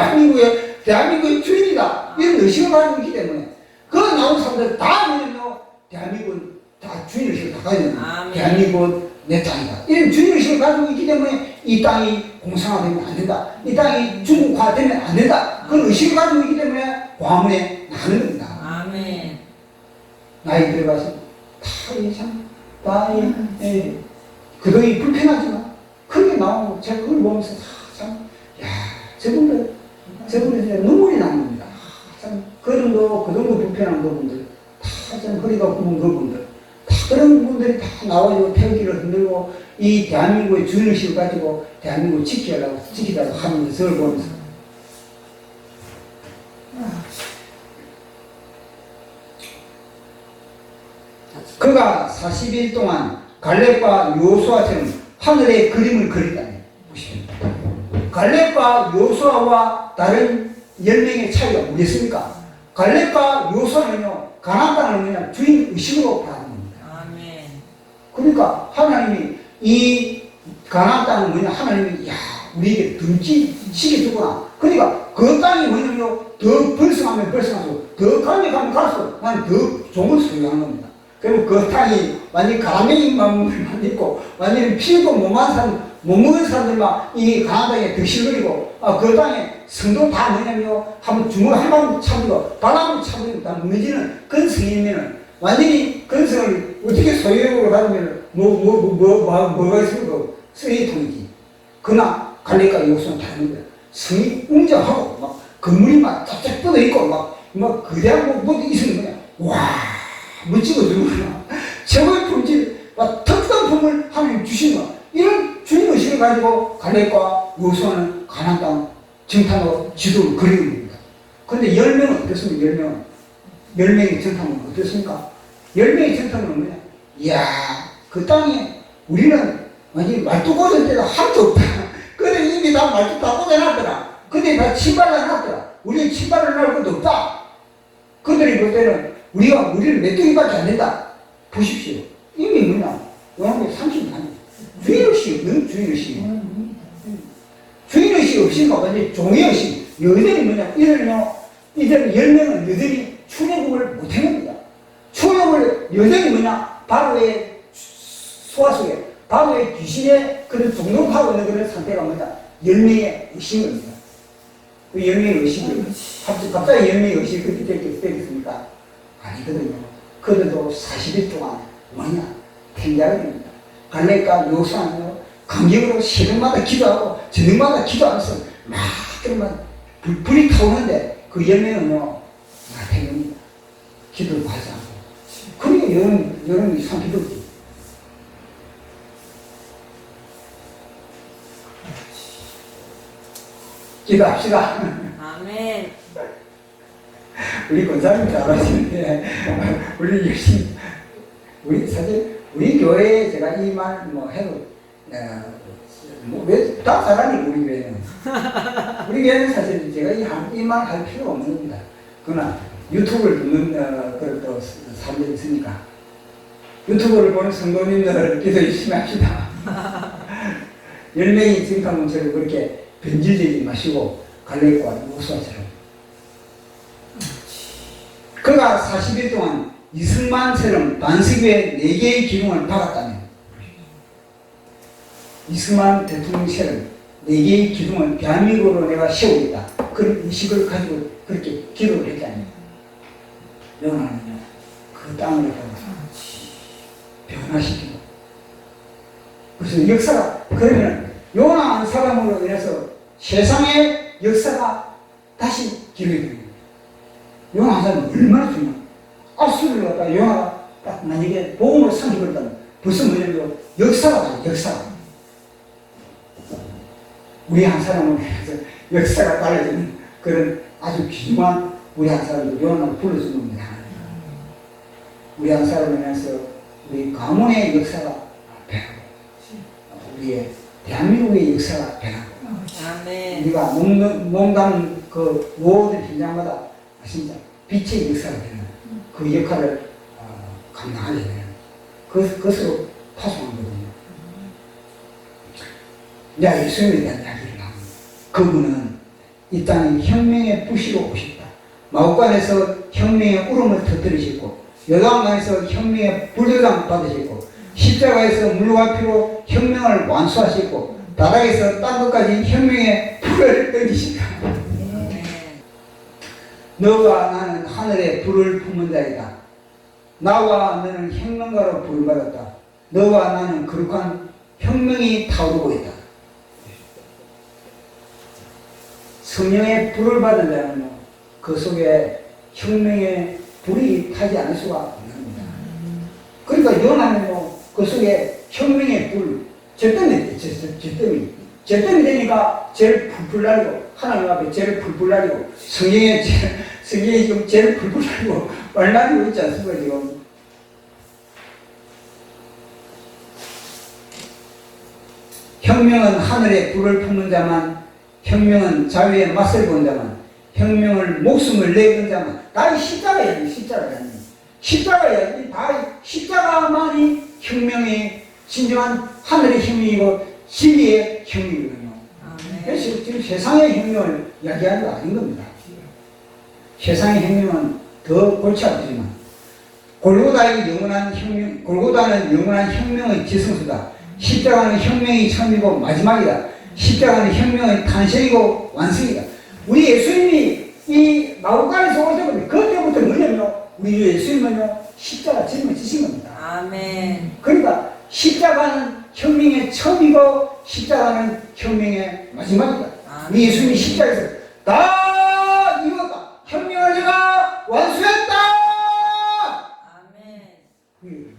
대한민국의 주인이다 이런 의식을 가지고 있기 때문에 그 나온 사람들 다 뭐냐면 대한민국은 다 주인의식을 다 가지고 있는 대한민국은 내 땅이다 이런 주인의식을 가지고 있기 때문에 이 땅이 공상화되면 안 된다. 이 땅이 중국화되면 안 된다. 그런 의식을 가지고 있기 때문에 광문에 나가는 겁니다. 아멘. 나이 들어가서 그동이 불편하지만 그게 나오고 제가 그걸 보면서 저분들 이제 눈물이 나는 겁니다. 참 그 정도 불편한 그분들 참 허리가 굽은 그분들 그런 분들이 다 나와가지고 태극기를 흔들고 이 대한민국의 주인의식을 가지고 대한민국을 지키라고 하는 것을 보면서 그가 40일 동안 갈렙과 요수아처럼 하늘의 그림을 그렸다니 보십시오. 갈렙과 요수아와 다른 10명의 차이가 뭐겠습니까? 갈렙과 요수아는요 가나안 땅을 그냥 주인 의식으로 바라는 겁니다. 아멘. 그러니까 하나님이 이 가나안 땅은 뭐냐 하나님이 우리에게 등지시게 주구나. 그러니까 그 땅이 뭐냐면 더 벌성하면 벌성할수록 더 가면 갈수록 나는 더 좋은 걸 소유하는 겁니다. 그리고 그 땅이 완전히 가맹이만 있고 완전히 피도 못 먹은 사람들만 이 가나안 땅에 득실거리고 그 땅에 성도 다 뭐냐면 한번 주먹 한 방 차버리고 발 한 방 차버리고 다 무너지는 근성이면은 완전히 근성을 어떻게 소유력으로 가지면 뭐가 있습니까? 쓰레기통이지. 그러나 갈렙과 요수는 다른 거야. 성이 웅장하고 막 건물이 막 쫙쫙 뻗어 있고 막 거대한 뭐 있으면 그냥 와 멋지고 누구나 최고의 품질 막 특수한 품을 하나님 주신 거 이런 주인의식을 가지고 갈렙과 요수는 가나안 땅 정탐으로 지도를 그리는 겁니다. 그런데 10명은 어떻습니까? 10명의 정탐은 어떻습니까? 10명의 정탐은 뭐냐? 이야 그 땅에 우리는 완전히 말뚝 꽂을 때가 하나도 없다. 근데 이미 다 말뚝 다 꽂아놨더라. 근데 다 침발을 해놨더라. 우리는 침발을 할 것도 없다. 그들이 볼 때는 우리는 메뚜기밖에 안 된다. 보십시오. 이미 뭐냐? 영국에 30년. 주인의식이 없는 주인의식이. 주인의식이 없으니까 완전히 종의의식. 여전히 뭐냐? 이들은 10명은 여전히 출애굽을 못해냅니다. 출애굽을 여전히 뭐냐? 바로의 소화 속에 바로의 귀신의 그런 종록하고 있는 그런 상태가 뭐냐? 10명의 의식입니다. 그 10명의 의식을 갑자기 10명의 의식이 그렇게 되겠습니까? 아니거든요. 그래도 40일 동안 뭐냐? 텐자입니다. 갈렙과 요수아는요 강경으로 새벽마다 기도하고 저녁마다 기도하면서 막 그러면 불이 타오는데 그 10명은요 다 태웁니다. 기도를 하지 않고. 그러니까 여러분 이상 기도지. 기도합시다. 아멘. 우리 권사님 잘하시는데, 우리 열심히, 우리 교회에 제가 이 말 해도, 다 잘하니, 우리 교회는. 우리 교회는 사실 제가 이 말 할 필요가 없는 겁니다. 그러나 유튜브를 듣는, 그런 사람들이 있으니까. 유튜브를 보는 성도님들 기도 열심히 합시다. 10명이 증강문처럼 그렇게 변질되지 마시고, 갈래과 우수아처럼. 그가 40일 동안 이승만처럼 반석에 4개의 기둥을 박았다면, 이승만 대통령처럼 4개의 기둥을 대한민국으로 내가 세우겠다. 그런 의식을 가지고 그렇게 기도를 했지 않습니까? 요나는요, 그 땅을 변화시키고. 그래서 역사가, 그러면 요나 한 사람으로 인해서 세상의 역사가 다시 기록이 됩니다. 요나 한 사람은 얼마나 중요해. 압수를 갖다가 요나가 딱 만약에 복음을 삼켜버렸다면 벌써 뭐냐면 역사가 다 역사가. 우리 한 사람을 위해서 역사가 달라지는 그런 아주 귀중한 우리 한 사람도 요나를 불러주는 겁니다. 우리 한 사람을 위해서 우리 가문의 역사가 변하고, 우리의 대한민국의 역사가 변하고, 아멘. 우리가 몸담는 그 모든 현장마다 진짜 빛의 역사가 되는 그 역할을 감당하게 되는 그것으로 파송한 거거든요. 내가 예수님에 대한 이야기를 합니다. 그분은 이 땅에 혁명의 불씨로 오셨다. 마옥간에서 혁명의 울음을 터뜨리셨고, 요단강에서 혁명의 불교당 받으셨고, 십자가에서 물과 피로 혁명을 완수하셨고, 바닥에서 땅 끝까지 혁명의 불을 던지신다. 너와 나는 하늘에 불을 품은 자이다. 나와 너는 혁명가로 부름받았다. 너와 나는 거룩한 혁명이 타오르고 있다. 성령의 불을 받은 자는 그 속에 혁명의 불이 타지 않을 수가 없는 겁니다. 그러니까 요나는 그 속에 혁명의 불, 잿더미 되니까 죄를 풀풀 날리고, 하나님 앞에 죄를 풀풀 날리고, 성경에 지금 죄를 풀풀 날리고 말 날리고 있지 않습니까 지금. 혁명은 하늘에 불을 품는 자만, 혁명은 자유에 맞설 본 자만, 혁명을 목숨을 내건 자만, 다 십자가야, 십자가야. 다 십자가만이 혁명의 진정한 하늘의 혁명이고 진리의 혁명이거든요. 그래서 지금 세상의 혁명을 이야기하는 거 아닌 겁니다. 세상의 혁명은 더 골치 아프지만, 골고다의 영원한 혁명, 골고다는 영원한 혁명의 지성소다. 십자가는 혁명이 처음이고 마지막이다. 십자가는 혁명의 탄생이고 완성이다. 우리 예수님이 이 마구간에서 올 때부터, 그때부터 뭐냐면, 우리 예수님은요, 십자가 짐을 지신 겁니다. 아멘. 그러니까 십자가는 혁명의 처음이고, 십자가는 혁명의 마지막이다. 우리 예수님이 십자가에서 다 이루었다. 혁명을 내가 완수했다. 아멘.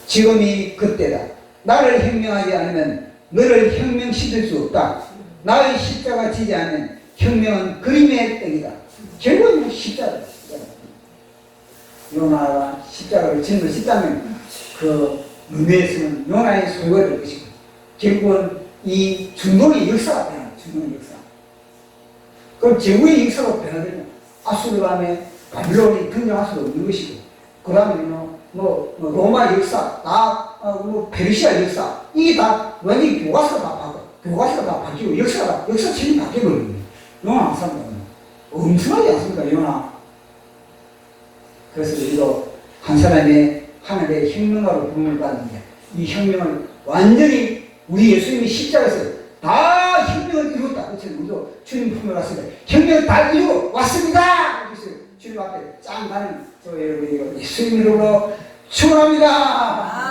지금이 그때다. 나를 혁명하지 않으면 너를 혁명시킬 수 없다. 나의 십자가 지지 않으면 혁명은 그림의 떡이다. 결국은 십자가다. 요나가 십자가를 짓는 싶다면 그 의미에서는 요나의 소유가 될 것이고, 결국은 이 중동의 역사가 변하는, 중동의 역사. 그럼 제국의 역사가 변하되면 아수르 다음에 바빌론이 등장할 수도 없는 것이고, 그 다음에 로마 역사, 페르시아 역사, 이게 다 완전히 교과서가 다 바뀌고, 교과서가 다 바뀌고, 역사 전이 바뀌어버립니다. 요나 항상 엄청나지 않습니까, 요나? 그래서 우리도 한 사람의 하늘의 혁명가로 부름을 받는데, 이 혁명을 완전히 우리 예수님이 십자가에서 다 혁명을 이뤘다. 그래서 우리도 주님 품에 왔을 때 혁명을 다 이루고 왔습니다. 그래서 주님 앞에 짱 가는 저 여러분이 예수님 이름으로 축원합니다.